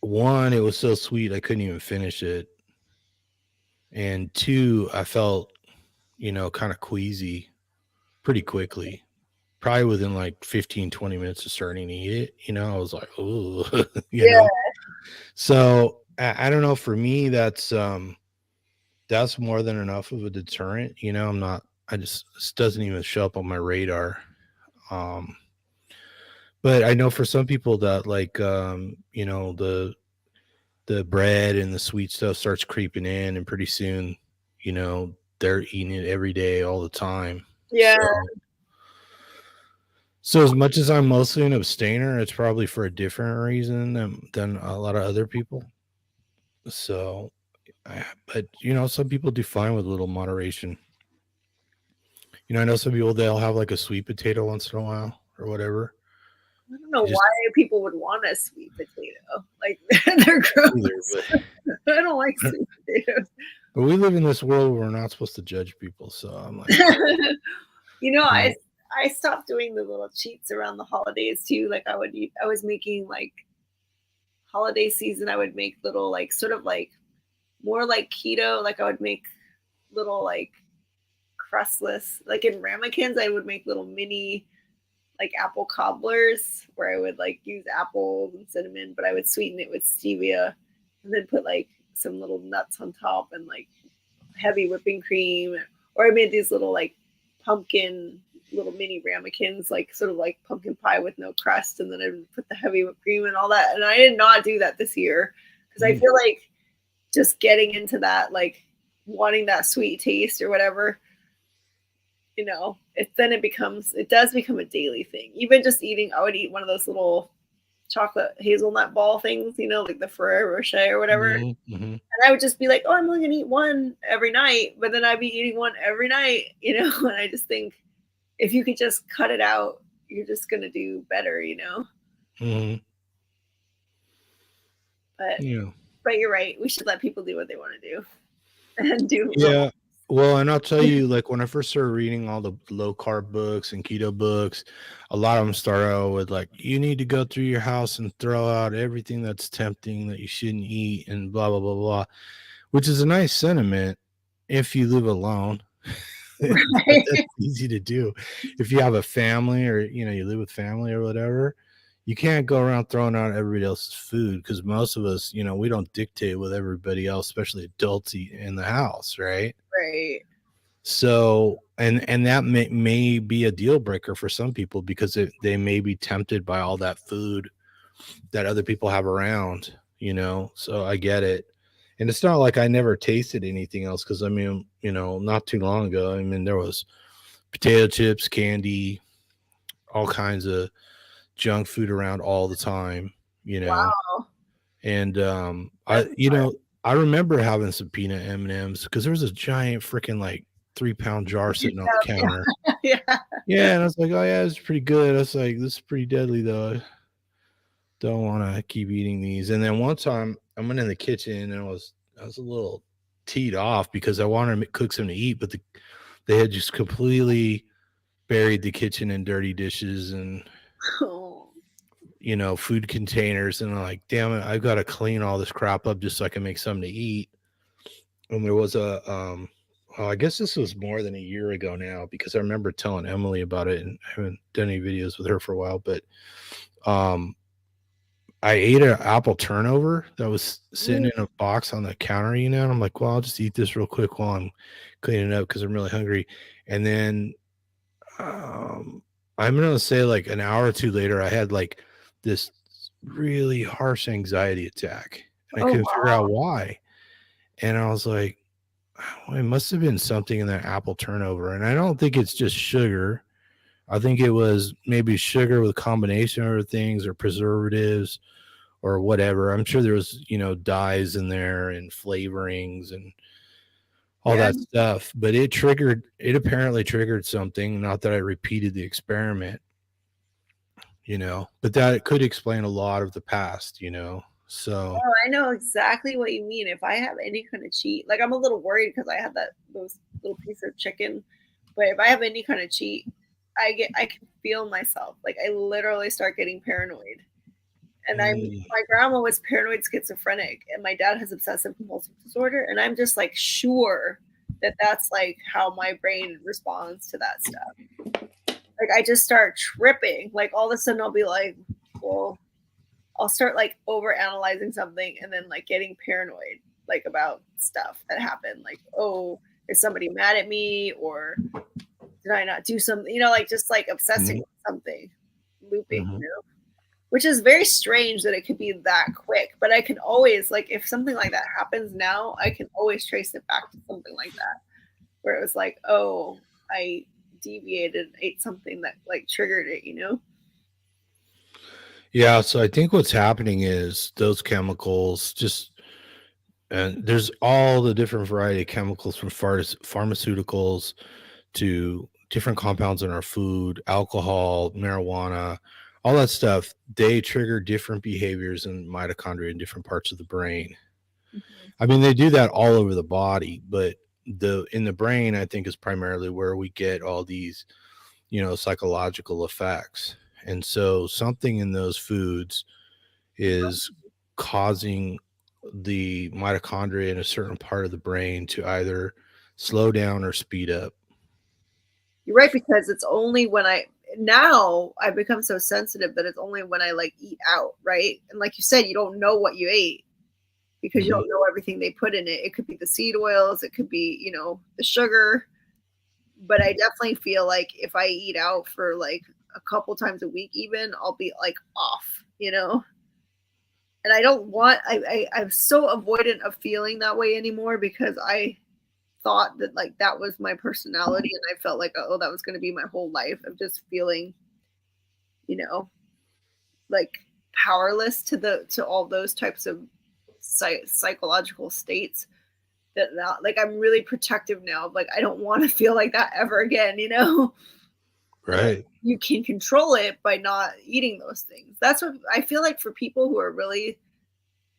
A: one, it was so sweet I couldn't even finish it, and two, I felt, kind of queasy pretty quickly. Probably within like 15, 20 minutes of starting to eat it, I was like, oh, you
B: Yeah.
A: know. So I don't know. For me, that's more than enough of a deterrent. I'm not. I just This doesn't even show up on my radar. Um, but I know for some people that like the bread and the sweet stuff starts creeping in, and pretty soon, they're eating it every day, all the time.
B: Yeah.
A: So as much as I'm mostly an abstainer, it's probably for a different reason than a lot of other people. So, but some people do fine with a little moderation. I know some people they'll have like a sweet potato once in a while or whatever.
B: I don't know
A: It just
B: why people would want a sweet potato. Like they're
A: either,
B: gross.
A: but
B: I don't like sweet potatoes.
A: but we live in this world where we're not supposed to judge people. So I'm like,
B: You know,
A: you
B: I stopped doing the little cheats around the holidays too. Like I was making like holiday season. I would make little like sort of like more like keto. Like I would make little like crustless. Like in ramekins, I would make little mini like apple cobblers where I would like use apples and cinnamon, but I would sweeten it with stevia and then put like some little nuts on top and like heavy whipping cream. Or I made these little like pumpkin little mini ramekins, like sort of like pumpkin pie with no crust, and then I would put the heavy whipped cream and all that. And I did not do that this year because I
A: know,
B: feel like just getting into that, like wanting that sweet taste or whatever, it does become a daily thing. Even just eating, I would eat one of those little chocolate hazelnut ball things, like the Ferrero Rocher or whatever.
A: mm-hmm.
B: And I would just be like, oh, I'm only gonna eat one every night, but then I'd be eating one every night, and I just think if you could just cut it out, you're just gonna do better.
A: Mm-hmm.
B: But
A: Yeah.
B: but you're right. We should let people do what they want to do and do what.
A: Yeah. Well, and I'll tell you, like when I first started reading all the low carb books and keto books, a lot of them start out with like, you need to go through your house and throw out everything that's tempting that you shouldn't eat and blah, blah, blah, blah, which is a nice sentiment if you live alone. But
B: Right.
A: that's easy to do. If you have a family or, you live with family or whatever, you can't go around throwing out everybody else's food because most of us, we don't dictate with everybody else, especially adults eat in the house, right?
B: Right.
A: So, and that may be a deal breaker for some people because they may be tempted by all that food that other people have around. So I get it. And it's not like I never tasted anything else because I mean, not too long ago, I mean, there was potato chips, candy, all kinds of junk food around all the time, you know.
B: Wow.
A: And
B: That's
A: I remember having some peanut M&Ms because there was a giant freaking like 3-pound jar sitting on the counter.
B: yeah. Yeah.
A: Yeah, and I was like, oh yeah, it's pretty good. I was like, this is pretty deadly though. Don't want to keep eating these. And then one time I went in the kitchen and I was a little teed off because I wanted to cook something to eat, but they had just completely buried the kitchen in dirty dishes and
B: Oh.
A: food containers. And I'm like, damn it, I've got to clean all this crap up just so I can make something to eat. And there was well, I guess this was more than a year ago now because I remember telling Emily about it, and I haven't done any videos with her for a while, but um I ate an apple turnover that was sitting
B: Mm.
A: in a box on the counter, and I'm like, well, I'll just eat this real quick while I'm cleaning up because I'm really hungry. And then um, I'm gonna say like an hour or two later, I had like this really harsh anxiety attack, and I
B: Oh
A: couldn't figure
B: wow.
A: out why. And I was like, well, it must have been something in that apple turnover. And I don't think it's just sugar. I think it was maybe sugar with a combination of things or preservatives or whatever. I'm sure there was, dyes in there and flavorings and all
B: Yeah.
A: that stuff, but it apparently triggered something. Not that I repeated the experiment, but that could explain a lot of the past, so.
B: Oh, I know exactly what you mean. If I have any kind of cheat, like I'm a little worried because I had those little piece of chicken, but if I have any kind of cheat, I can feel myself. Like I literally start getting paranoid. And
A: Mm,
B: my grandma was paranoid schizophrenic, and my dad has obsessive compulsive disorder, and I'm just like sure that that's like how my brain responds to that stuff. Like I just start tripping. Like all of a sudden I'll be like, well, I'll start like over analyzing something and then like getting paranoid like about stuff that happened. Like, oh, is somebody mad at me or did I not do something? Like just like obsessing
A: mhm,
B: with something, looping,
A: mhm.
B: which is very strange that it could be that quick. But I can always like if something like that happens now, I can always trace it back to something like that where it was like, oh, I deviated, ate something that like triggered it.
A: Yeah, so I think what's happening is those chemicals just and there's all the different variety of chemicals from pharmaceuticals to different compounds in our food, alcohol, marijuana, all that stuff. They trigger different behaviors in mitochondria in different parts of the brain.
B: Mhm.
A: I mean, they do that all over the body, but the in the brain, I think, is primarily where we get all these, psychological effects. And so something in those foods is causing the mitochondria in a certain part of the brain to either slow down or speed up.
B: You're right, because it's only when I've become so sensitive that it's only when I like eat out, right? And like you said, you don't know what you ate because you
A: Mhm.
B: don't know everything they put in it. It could be the seed oils, it could be, the sugar. But I definitely feel like if I eat out for like a couple times a week, even I'll be like off. And I don't want, I'm so avoidant of feeling that way anymore because I thought that like that was my personality and I felt like oh that was going to be my whole life of just feeling you know like powerless to all those types of psychological states that now like I'm really protective now, like I don't want to feel like that ever again. But
A: Right.
B: you can control it by not eating those things. That's what I feel like for people who are really,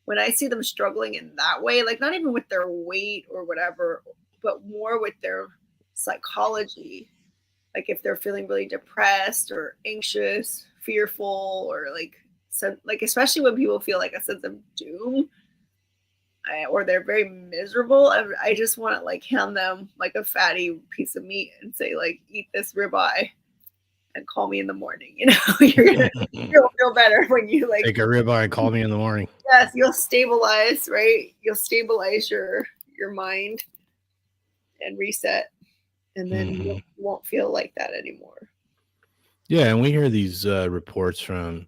B: when I see them struggling in that way, like not even with their weight or whatever, but more with their psychology, like if they're feeling really depressed or anxious, fearful, or like especially when people feel like a sense of doom, or they're very miserable, I just want to like hand them like a fatty piece of meat and say like eat this ribeye and call me in the morning. You're gonna feel better when you like,
A: Take a ribeye and call me in the morning.
B: yes, you'll stabilize, right? You'll stabilize your mind and reset, and then you
A: Mhm.
B: won't feel like that anymore.
A: Yeah, and we hear these reports from,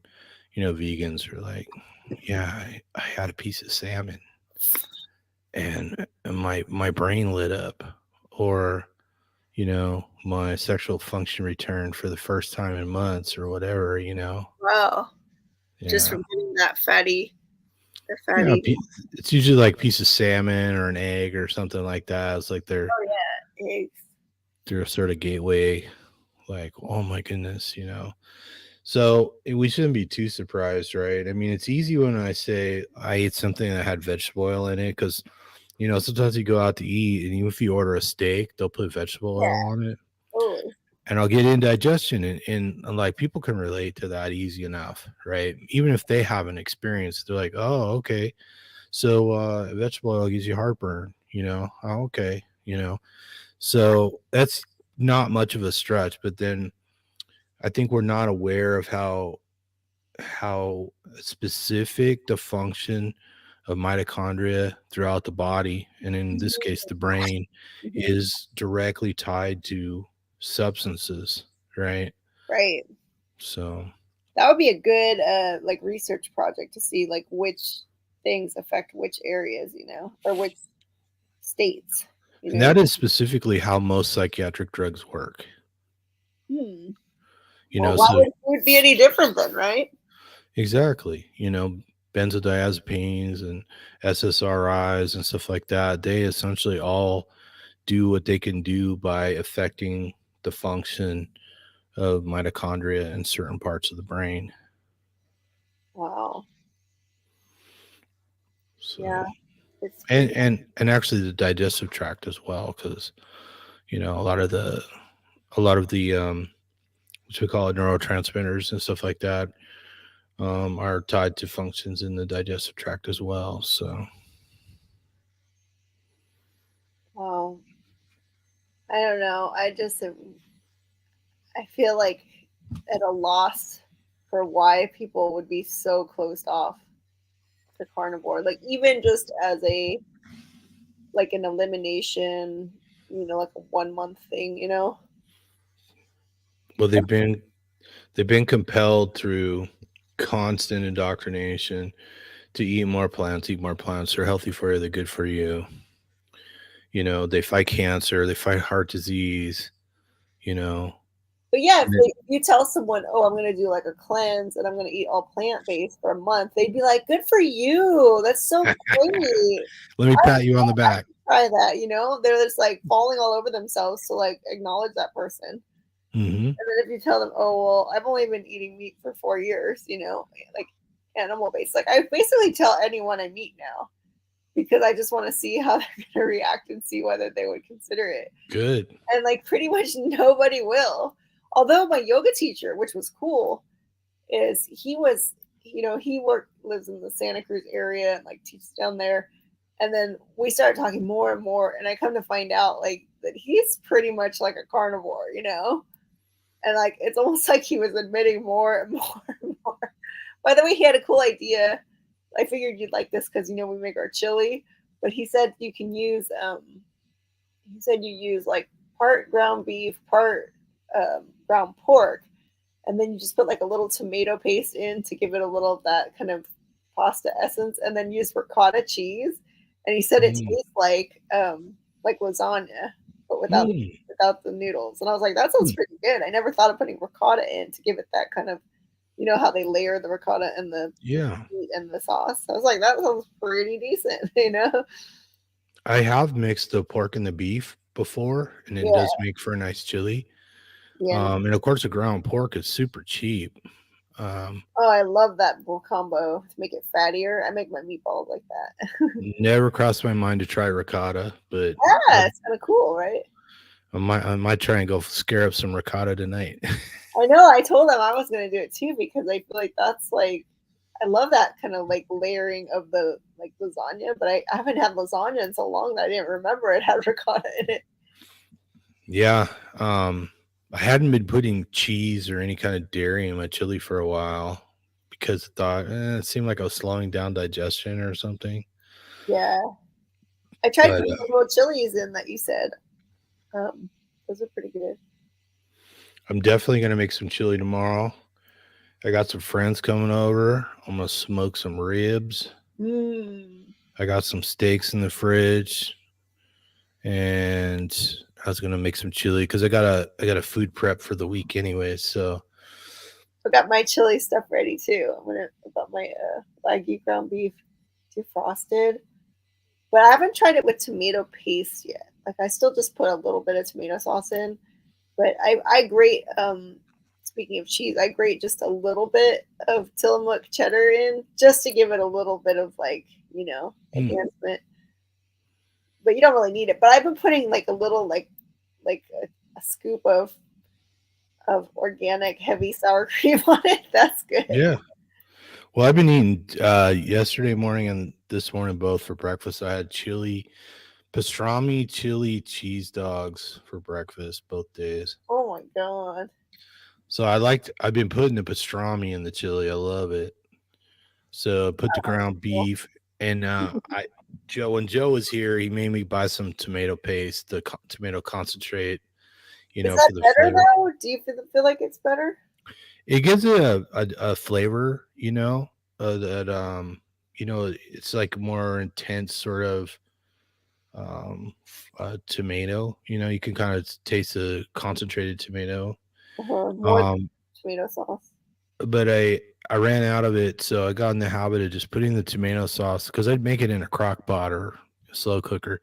A: vegans who are like, yeah, I had a piece of salmon and my brain lit up, or my sexual function returned for the first time in months or whatever.
B: Wow. Just
A: Yeah.
B: from getting that fatty, the
A: Yeah,
B: fatty.
A: it's usually like a piece of salmon or an egg or something like that. It's like
B: Oh yeah, eggs.
A: they're sort of gateway, like, oh my goodness. So we shouldn't be too surprised, right? I mean, it's easy when I say I ate something that had vegetable oil in it because, sometimes you go out to eat and even if you order a steak, they'll put vegetable
B: Yeah,
A: oil on it.
B: totally.
A: And I'll get indigestion and like people can relate to that easy enough, right? Even if they haven't experienced, they're like, oh, okay. So vegetable oil gives you heartburn, oh, okay, So that's not much of a stretch, but then I think we're not aware of how specific the function of mitochondria throughout the body, and in this case the brain,
B: Hmm.
A: is directly tied to substances, right?
B: Right.
A: So,
B: That would be a good like research project to see like which things affect which areas, or which states, you
A: and
B: know.
A: that is specifically how most psychiatric drugs work.
B: Hmm.
A: You
B: Well,
A: know,
B: why
A: so
B: would food be any different then, right?
A: exactly, benzodiazepines and SSRIs and stuff like that, they essentially all do what they can do by affecting the function of mitochondria in certain parts of the brain.
B: Wow.
A: So,
B: Yeah, it's
A: and
B: pretty.
A: and actually the digestive tract as well, because a lot of the what we call it neurotransmitters and stuff like that are tied to functions in the digestive tract as well. So,
B: Wow. I don't know. I feel like at a loss for why people would be so closed off to carnivore. Like even just as a like an elimination, like a 1 month thing.
A: well, they've been compelled through constant indoctrination to eat more plants. Eat more plants. They're healthy for you. They're good for you. They fight cancer. They fight heart disease. You know,
B: But yeah, if
A: and
B: like, you tell someone, "Oh, I'm gonna do like a cleanse and I'm gonna eat all plant based for a month," they'd be like, "Good for you. That's so great.
A: let me pat you on the back.
B: Try that." They're just like falling all over themselves to like acknowledge that person.
A: Hmm.
B: And then if you tell them, "Oh, well, I've only been eating meat for 4 years," like animal based, like I basically tell anyone I meet now because I just want to see how they're gonna react and see whether they would consider it.
A: Good.
B: And like pretty much nobody will. Although my yoga teacher, which was cool, is he lives in the Santa Cruz area and like teaches down there. And then we started talking more and more, and I come to find out like that he's pretty much like a carnivore. And like it's almost like he was admitting more and more and more. By the way, he had a cool idea. I figured you'd like this because we make our chili, but he said you can use he said you use like part ground beef, part ground pork, and then you just put like a little tomato paste in to give it a little of that kind of pasta essence, and then use ricotta cheese. And he said it
A: Mm.
B: tastes like lasagna, but
A: Mm.
B: without the noodles. And I was like, that sounds
A: Mm.
B: pretty good. I never thought of putting ricotta in to give it that kind of, how they layer the ricotta and the
A: Yeah.
B: meat and the sauce. I was like, that sounds pretty decent.
A: I have mixed the pork and the beef before, and it
B: Yeah,
A: does make for a nice chili.
B: yeah.
A: And of course, the ground pork is super cheap. Um,
B: Oh, I love that bull combo to make it fattier. I make my meatballs like that.
A: Never crossed my mind to try ricotta, but
B: Yeah, it's kind of cool, right?
A: I might try and go scare up some ricotta tonight.
B: I know. I told them I was gonna do it too because I feel like that's like I love that kind of like layering of the like lasagna, but I haven't had lasagna in so long that I didn't remember it had ricotta in it.
A: Yeah. I hadn't been putting cheese or any kind of dairy in my chili for a while because I thought it seemed like I was slowing down digestion or something.
B: Yeah, I tried
A: But
B: putting the little chilies in that you said. Um, those are pretty good.
A: I'm definitely gonna make some chili tomorrow. I got some friends coming over. I'm gonna smoke some ribs.
B: Mm.
A: I got some steaks in the fridge, and I was gonna make some chili because I got a food prep for the week anyway. So
B: I got my chili stuff ready too. I got my Wagyu ground beef defrosted, but I haven't tried it with tomato paste yet. Like I still just put a little bit of tomato sauce in, but I grate. Speaking of cheese, I grate just a little bit of Tillamook cheddar in just to give it a little bit of like
A: mm,
B: enhancement. But you don't really need it. But I've been putting like a little like a scoop of organic heavy sour cream on it. That's good.
A: yeah. Well, I've been eating yesterday morning and this morning both for breakfast. I had pastrami chili cheese dogs for breakfast both days.
B: Oh my god.
A: So I've been putting the pastrami in the chili. I love it. So I put the ground beef and I Joe when Joe was here, he made me buy some tomato paste, the tomato concentrate,
B: Is that
A: for the
B: better
A: flavor.
B: though? Do you feel like it's better?
A: It gives it a flavor, that it's like more intense sort of tomato. You can kind of taste the concentrated tomato.
B: More than
A: Um,
B: tomato sauce.
A: but I ran out of it, so I got in the habit of just putting the tomato sauce because I'd make it in a crock pot or a slow cooker.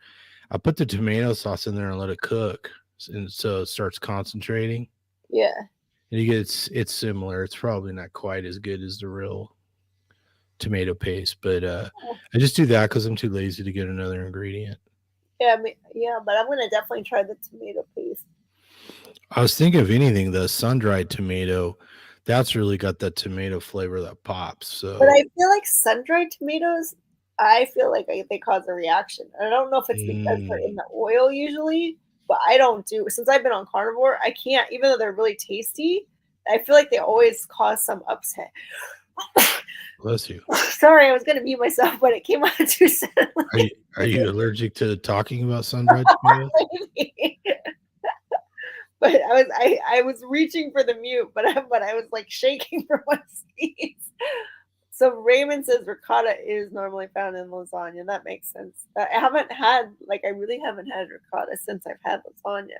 A: I put the tomato sauce in there and let it cook, and so it starts concentrating.
B: Yeah.
A: And you get it's similar. It's probably not quite as good as the real tomato paste, but I just do that because I'm too lazy to get another ingredient.
B: Yeah, yeah, but I'm gonna definitely try the tomato paste.
A: I was thinking of anything, the sun dried tomato, that's really got that tomato flavor that pops.
B: But
A: So
B: I feel like sun-dried tomatoes, I feel like they cause a reaction. I don't know if it's because they're
A: mm,
B: in the oil usually, but I don't do since I've been on carnivore, I can't even though they're really tasty, I feel like they always cause some upset.
A: bless you.
B: Sorry, I was gonna mute myself, but it came out too
A: Are you
B: suddenly.
A: are you allergic to talking about sun dried tomatoes?
B: But I was reaching for the mute, but I was like shaking from my sneeze. So Raymond says ricotta is normally found in lasagna. That makes sense. I haven't had I really haven't had ricotta since I've had lasagna.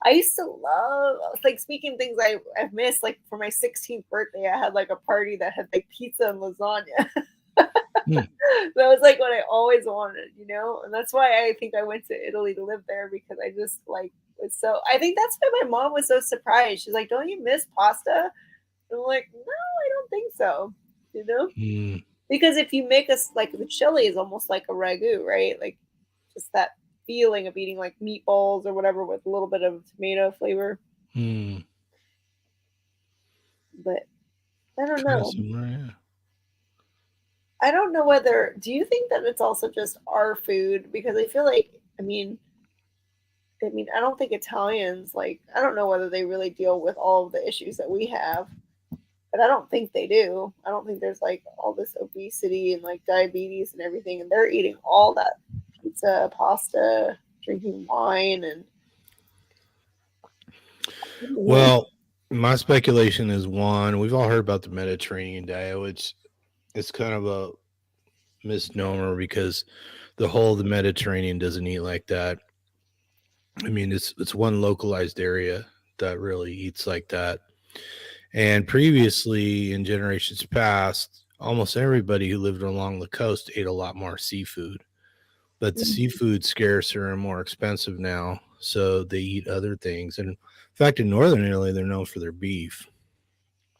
B: I used to love like speaking things I've missed. Like for my 16th birthday, I had like a party that had like pizza and lasagna.
A: Mm,
B: That was like what I always wanted. And that's why I think I went to Italy to live there because I just like was so. I think that's why my mom was so surprised. She's like, "Don't you miss pasta?" And I'm like, "No, I don't think so." You know,
A: mm,
B: because if you make us like the chili is almost like a ragu, right? Like just that feeling of eating like meatballs or whatever with a little bit of tomato flavor.
A: mm.
B: But I don't
A: Kind of
B: know.
A: similar, yeah.
B: I don't know whether. Do you think that it's also just our food? Because I feel like, I mean, I don't think Italians like. I don't know whether they really deal with all of the issues that we have, but I don't think they do. I don't think there's like all this obesity and like diabetes and everything, and they're eating all that pizza, pasta, drinking wine, and yeah.
A: Well, my speculation is one, we've all heard about the Mediterranean diet, which is kind of a misnomer because the whole of the Mediterranean doesn't eat like that. I mean, it's one localized area that really eats like that. And previously, in generations past, almost everybody who lived along the coast ate a lot more seafood. But the seafood's scarcer and more expensive now, so they eat other things. And in fact, in northern Italy, they're known for their beef.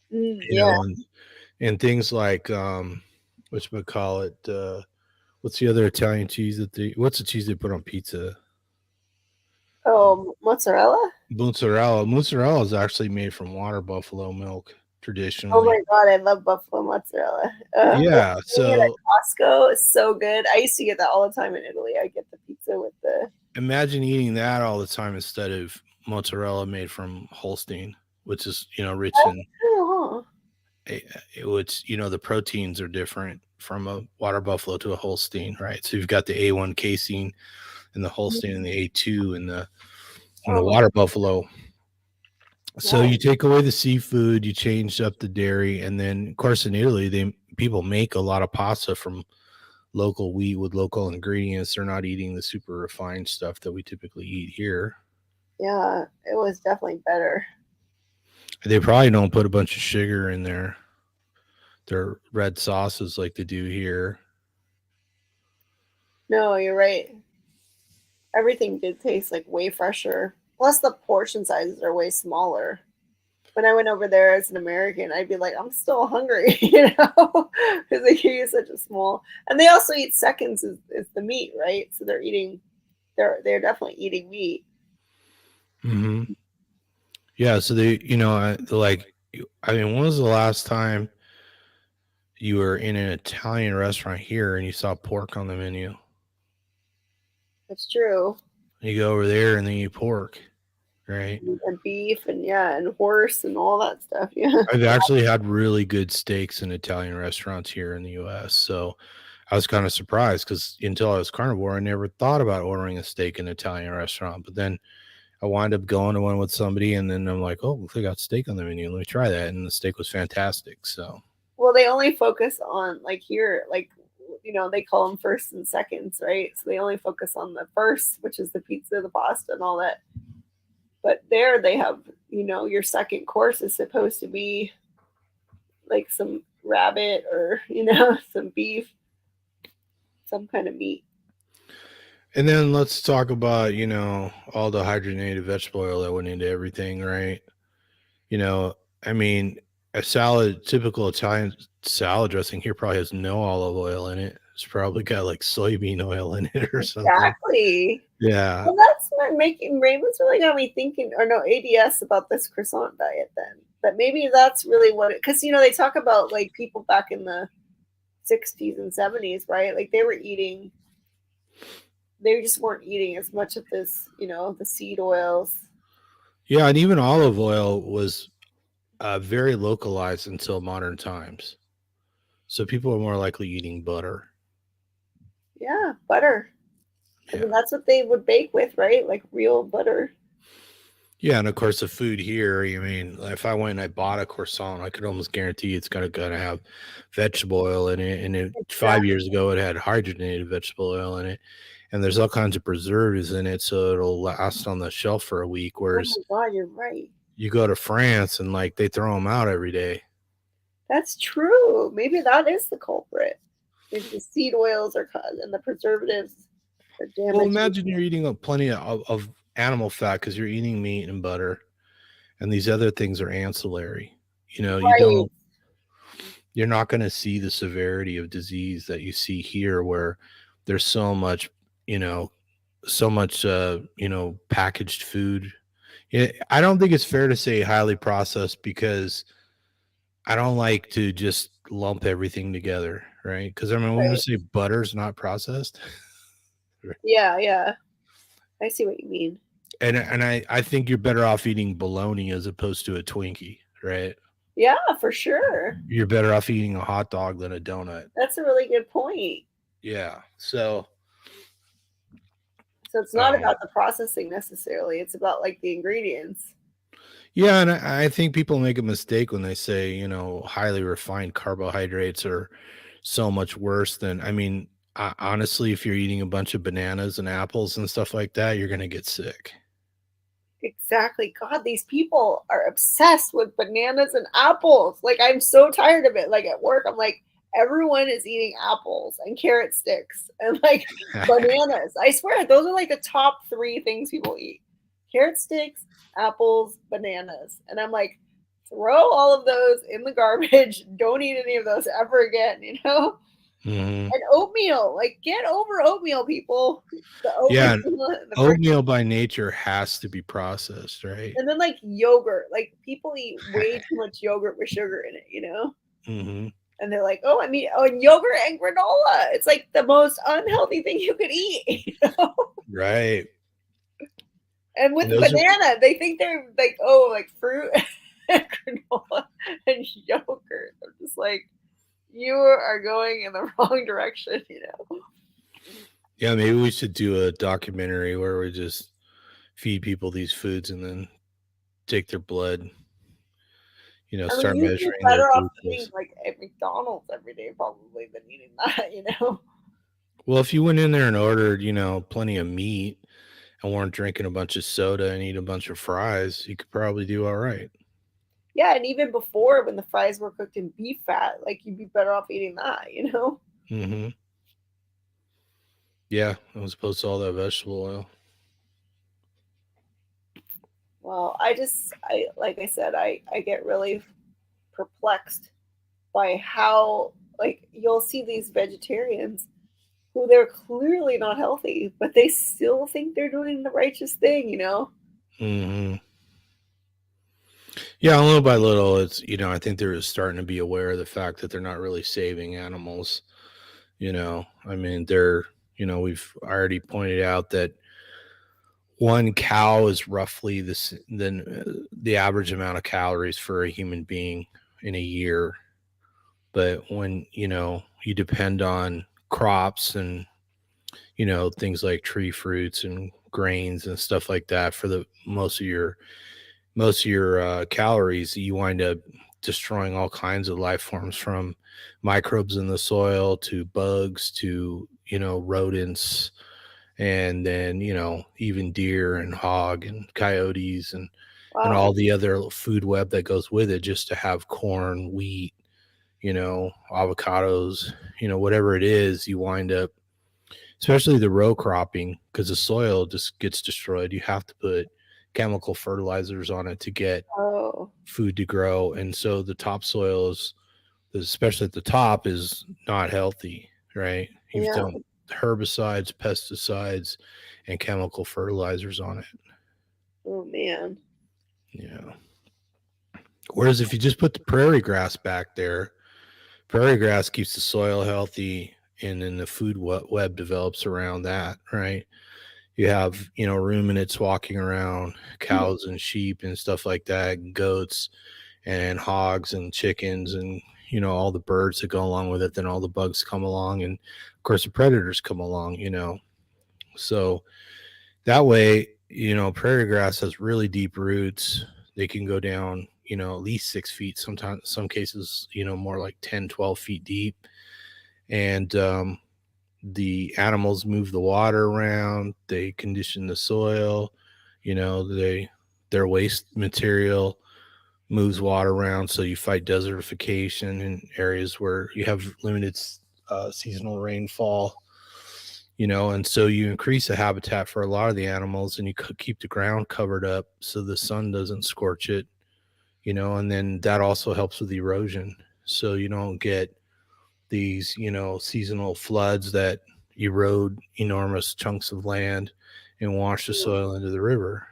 B: Yeah.
A: And things like what you call it? What's the other Italian cheese what's the cheese they put on pizza?
B: Mozzarella.
A: Mozzarella is actually made from water buffalo milk
B: Oh
A: traditionally.
B: my god, I love buffalo mozzarella.
A: Yeah,
B: Getting it
A: so
B: at Costco is so good. I used to get that all the time in Italy. I get the pizza with the
A: imagine eating that all the time instead of mozzarella made from Holstein, which is rich
B: That's
A: in
B: true, huh?
A: which the proteins are different from a water buffalo to a Holstein, right? So you've got the A1 casein and the Holstein and the A2 and the
B: Oh,
A: water buffalo. So
B: nice.
A: you take away the seafood, you change up the dairy, and then of course in Italy people make a lot of pasta from local wheat with local ingredients. They're not eating the super refined stuff that we typically eat here.
B: Yeah, it was definitely better.
A: They probably don't put a bunch of sugar in their red sauces like they do here.
B: No, you're right. Everything did taste like way fresher. Plus, the portion sizes are way smaller. When I went over there as an American, I'd be like, I'm still hungry, because they give you such a small. And they also eat seconds is the meat, right? So they're definitely eating meat.
A: Hmm. Yeah, so like, I mean, when was the last time you were in an Italian restaurant here and you saw pork on the menu?
B: That's true.
A: You go over there and then you pork, right?
B: And beef and yeah, and horse and all that stuff. Yeah.
A: I've actually had really good steaks in Italian restaurants here in the US. So I was kind of surprised because until I was carnivore, I never thought about ordering a steak in an Italian restaurant. But then I wind up going to one with somebody, and then I'm like, oh, they got steak on the menu. Let me try that. And the steak was fantastic. So,
B: Well, they only focus on like here, like they call them first and seconds, right? So they only focus on the first, which is the pizza, the pasta, and all that. But there they have, your second course is supposed to be like some rabbit or some beef, some kind of meat.
A: and then let's talk about, all the hydrogenated vegetable oil that went into everything, right? You know, I mean, typical Italian salad dressing here probably has no olive oil in it. It's probably got like soybean oil in it or something.
B: Exactly.
A: Yeah.
B: Well, that's what making Raven's really got me thinking, or no, ADS about this croissant diet then. That maybe that's really what it, because they talk about like people back in the 60s and 70s, right? Like they just weren't eating as much of this, the seed oils.
A: Yeah. And even olive oil was very localized until modern times. So people are more likely eating butter.
B: Yeah, butter. I
A: Yeah.
B: mean, that's what they would bake with, right? Like real butter.
A: Yeah. And of course, the food here, I mean, if I went and I bought a croissant, I could almost guarantee it's gonna have vegetable oil in it. And 5 years
B: Exactly.
A: ago, it had hydrogenated vegetable oil in it. And there's all kinds of preservatives in it, so it'll last on the shelf for a week.
B: Oh
A: Whereas
B: my God, you're right.
A: you go to France and like they throw them out every day.
B: That's true. Maybe that is the culprit. Maybe the seed oils are and the preservatives are
A: Well,
B: damaging.
A: imagine you're eating plenty of animal fat because you're eating meat and butter, and these other things are ancillary.
B: Right.
A: You're not going to see the severity of disease that you see here, where there's so much, you know, packaged food. Yeah, I don't think it's fair to say highly processed because I don't like to just lump everything together, right? Because I mean, when we
B: Right.
A: say butter's not processed, right?
B: Yeah, yeah. I see what you mean.
A: And I think you're better off eating bologna as opposed to a Twinkie, right?
B: Yeah, for sure.
A: You're better off eating a hot dog than a donut.
B: That's a really good point.
A: Yeah. So,
B: So it's not
A: um,
B: about the processing necessarily. It's about like the ingredients.
A: yeah, and I think people make a mistake when they say, highly refined carbohydrates are so much worse than, I mean, honestly, if you're eating a bunch of bananas and apples and stuff like that, you're going to get sick.
B: Exactly. God, these people are obsessed with bananas and apples. Like, I'm so tired of it. Like, at work, I'm like, everyone is eating apples and carrot sticks and like bananas. I swear, those are like the top three things people eat: carrot sticks, apples, bananas. And I'm like, throw all of those in the garbage. Don't eat any of those ever again.
A: Hmm.
B: And oatmeal, like, get over oatmeal, people. The
A: Yeah,
B: oatmeal,
A: and
B: the
A: oatmeal by nature has to be processed, right?
B: And then like yogurt, like people eat way too much yogurt with sugar in it.
A: Hmm.
B: And they're like, oh, I mean, oh, and yogurt and granola. It's like the most unhealthy thing you could eat.
A: Right.
B: And with
A: And those are,
B: banana, they think they're like, oh, like fruit and granola and yogurt. I'm just like, you are going in the wrong direction.
A: yeah, maybe we should do a documentary where we just feed people these foods and then take their blood,
B: I mean,
A: start
B: you'd be
A: measuring their
B: better off eating
A: glucose.
B: like at McDonald's every day probably than eating that.
A: Well, if you went in there and ordered, plenty of meat, and weren't drinking a bunch of soda and eat a bunch of fries, you could probably do all right.
B: Yeah, and even before when the fries were cooked in beef fat, like you'd be better off eating that, you know?
A: Hmm. Yeah, as opposed to all that vegetable oil.
B: Well, I like I said, I get really perplexed by how like you'll see these vegetarians who they're clearly not healthy, but they still think they're doing the righteous thing, you know?
A: Hmm. Yeah, little by little, it's I think they're starting to be aware of the fact that they're not really saving animals. I mean, we've already pointed out that one cow is roughly the average amount of calories for a human being in a year. But when you depend on crops and things like tree fruits and grains and stuff like that for the most of your calories, you wind up destroying all kinds of life forms, from microbes in the soil to bugs to rodents, and then even deer and hog and coyotes and all
B: Wow.
A: the other food web that goes with it, just to have corn, wheat, avocados, whatever it is. You wind up, especially the row cropping, because the soil just gets destroyed. You have to put chemical fertilizers on it to get
B: Oh,
A: food to grow. And so the topsoil is, especially at the top, is not healthy, right? You've
B: yeah.
A: done herbicides, pesticides, and chemical fertilizers on it.
B: Oh man.
A: Yeah. Whereas if you just put the prairie grass back there, prairie grass keeps the soil healthy, and then the food web develops around that, right? You have, ruminants walking around, cows and sheep and stuff like that, and goats and hogs and chickens, and all the birds that go along with it. Then all the bugs come along, and of course the predators come along. So that way, prairie grass has really deep roots. They can go down, at least 6 feet, sometimes some cases, more like 10, 12 feet deep. And the animals move the water around, they condition the soil, their waste material moves water around, so you fight desertification in areas where you have limited seasonal rainfall. And so you increase the habitat for a lot of the animals, and you keep the ground covered up so the sun doesn't scorch it. And then that also helps with erosion, so you don't get these seasonal floods that erode enormous chunks of land and wash the
B: Yeah.
A: soil into the river.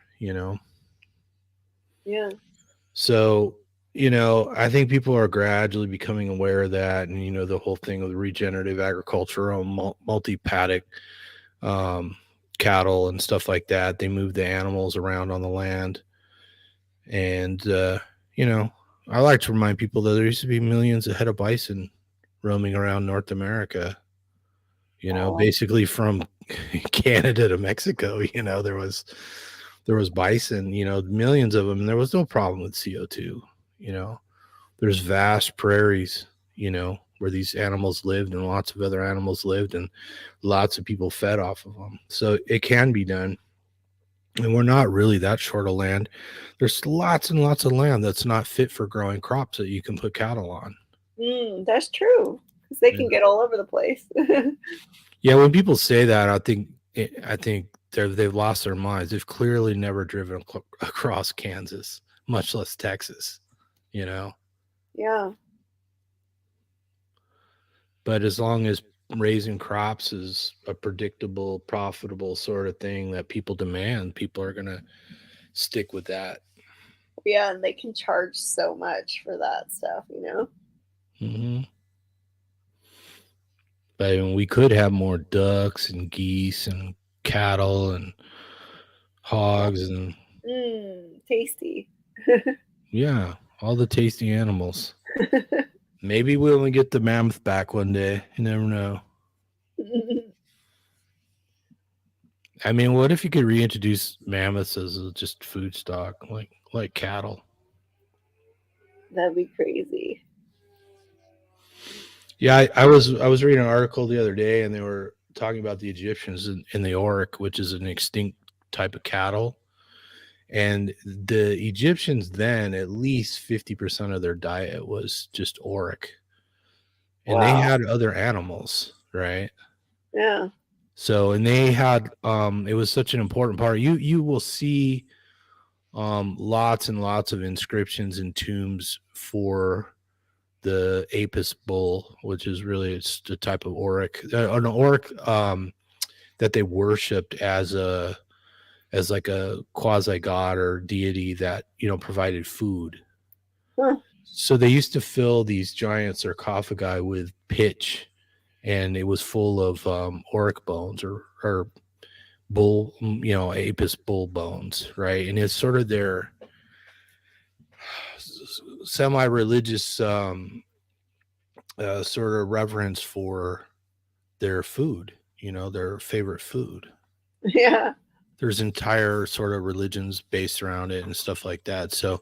B: Yeah.
A: So, I think people are gradually becoming aware of that. And, the whole thing of regenerative agriculture on multi paddock um, cattle and stuff like that. They move the animals around on the land. And, you know, I like to remind people that there used to be millions of head of bison roaming around North America,
B: Oh,
A: basically from Canada to Mexico. There was bison, millions of them, and there was no problem with CO2. you know there's vast prairies, where these animals lived, and lots of other animals lived, and lots of people fed off of them. So it can be done. And we're not really that short of land. There's lots and lots of land that's not fit for growing crops that you can put cattle on.
B: that's true. Because they
A: Yeah.
B: can get all over the place.
A: Yeah, when people say that, I think they've lost their minds. They've clearly never driven across Kansas, much less Texas. You know,
B: Yeah.
A: but as long as raising crops is a predictable, profitable sort of thing that people demand, people are gonna stick with that.
B: Yeah, and they can charge so much for that stuff.
A: Hmm. But I mean, we could have more ducks and geese and cattle and hogs and,
B: Tasty.
A: yeah, all the tasty animals. Maybe we'll get the mammoth back one day. You never know. I mean, what if you could reintroduce mammoths as just food stock, like cattle?
B: That'd be crazy.
A: Yeah, I was reading an article the other day, and they were talking about the Egyptians in the Auric, which is an extinct type of cattle. And the Egyptians then, at least 50% of their diet was just oric. And they
B: Wow.
A: had other animals, right?
B: Yeah.
A: So, and they had it was such an important part. You will see lots and lots of inscriptions and tombs for the Apis bull, which is really it's a type of oric, an oric that they worshipped as like a quasi god or deity that provided food.
B: Huh.
A: So they used to fill these giant sarcophagi with pitch, and it was full of oric bones or bull, Apis bull bones, right? And it's sort of their semi-religious sort of reverence for their food, their favorite food.
B: Yeah.
A: There's entire sort of religions based around it and stuff like that. So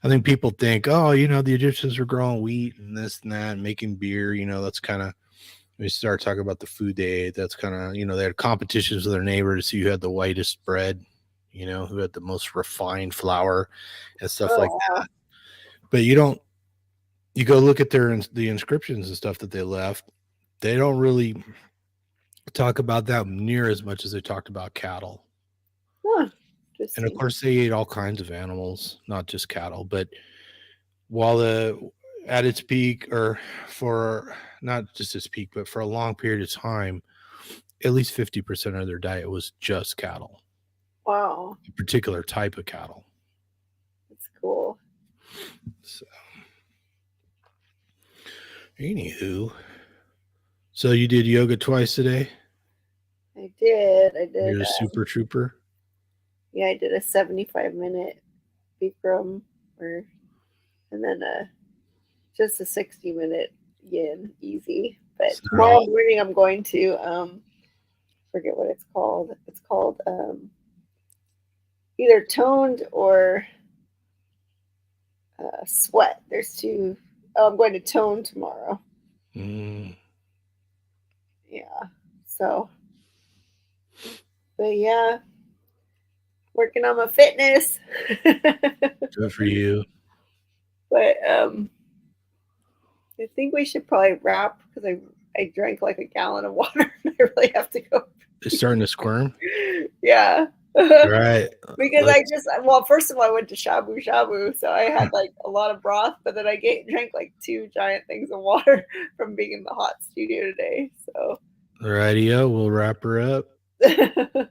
A: I think people think, oh, the Egyptians were growing wheat and this and that and making beer. That's kind of, we start talking about the food they ate. That's kind of, they had competitions with their neighbor to see who had the whitest bread, who had the most refined flour and stuff like
B: Oh, wow.
A: that. But you go look at the inscriptions and stuff that they left. They don't really talk about that near as much as they talked about cattle.
B: Huh.
A: And of
B: Interesting.
A: course, they ate all kinds of animals, not just cattle. But while at its peak, or for not just its peak, but for a long period of time, at least 50% of their diet was just cattle,
B: Wow.
A: a particular type of cattle.
B: That's cool.
A: So, anywho, so you did yoga twice today?
B: I did. I did.
A: You're a super trooper.
B: Yeah, I did a 75-minute Bikram, or and then just a 60-minute yin easy. But
A: So,
B: tomorrow morning I'm going to forget what it's called. It's called either toned or sweat. There's two. Oh, I'm going to tone tomorrow.
A: mm,
B: Yeah. So, but yeah, working on my fitness.
A: good for you.
B: But I think we should probably wrap because I drank like a gallon of water and I really have to go.
A: It's starting to squirm.
B: Yeah.
A: All right.
B: Because well, first of all, I went to Shabu Shabu, so I had like a lot of broth, but then I drank like 2 giant things of water from being in the hot studio today. So,
A: Rightio, we'll wrap her up. It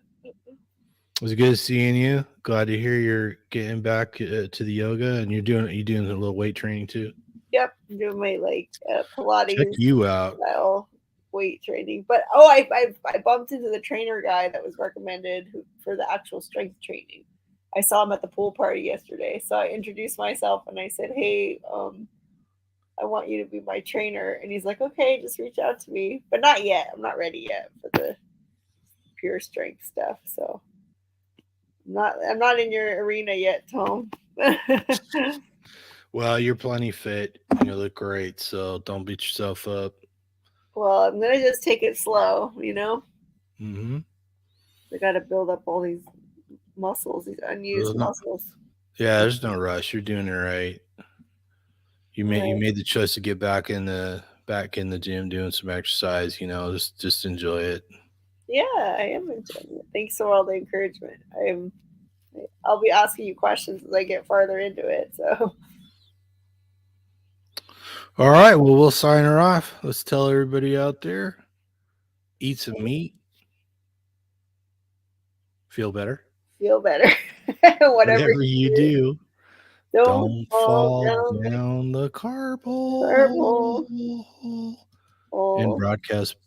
A: was good seeing you. Glad to hear you're getting back to the yoga, and you're doing a little weight training too.
B: yep, I'm doing my
A: Check
B: Pilates
A: you out.
B: style weight training. But oh, I bumped into the trainer guy that was recommended for the actual strength training. I saw him at the pool party yesterday, so I introduced myself and I said, "Hey, I want you to be my trainer." And he's like, "Okay, just reach out to me." But not yet. I'm not ready yet for the pure strength stuff. So I'm not in your arena yet, Tom.
A: Well, you're plenty fit and you look great, so don't beat yourself up.
B: Well, I'm gonna just take it slow,
A: Mm-hmm.
B: I gotta build up all these muscles, these unused muscles.
A: Yeah, there's no rush. You're doing it right. You
B: Right.
A: made the choice to get back in the gym doing some exercise. Just enjoy it.
B: Yeah, I am enjoying it. Thanks for all the encouragement. I'll be asking you questions as I get farther into it. So
A: All right, well, we'll sign her off. Let's tell everybody out there, eat some meat, feel better.
B: feel better. Whatever
A: Whatever you
B: you do,
A: do,
B: don't
A: don't
B: fall
A: fall
B: down the
A: down the carb
B: purple
A: hole. And
B: hole.
A: broadcast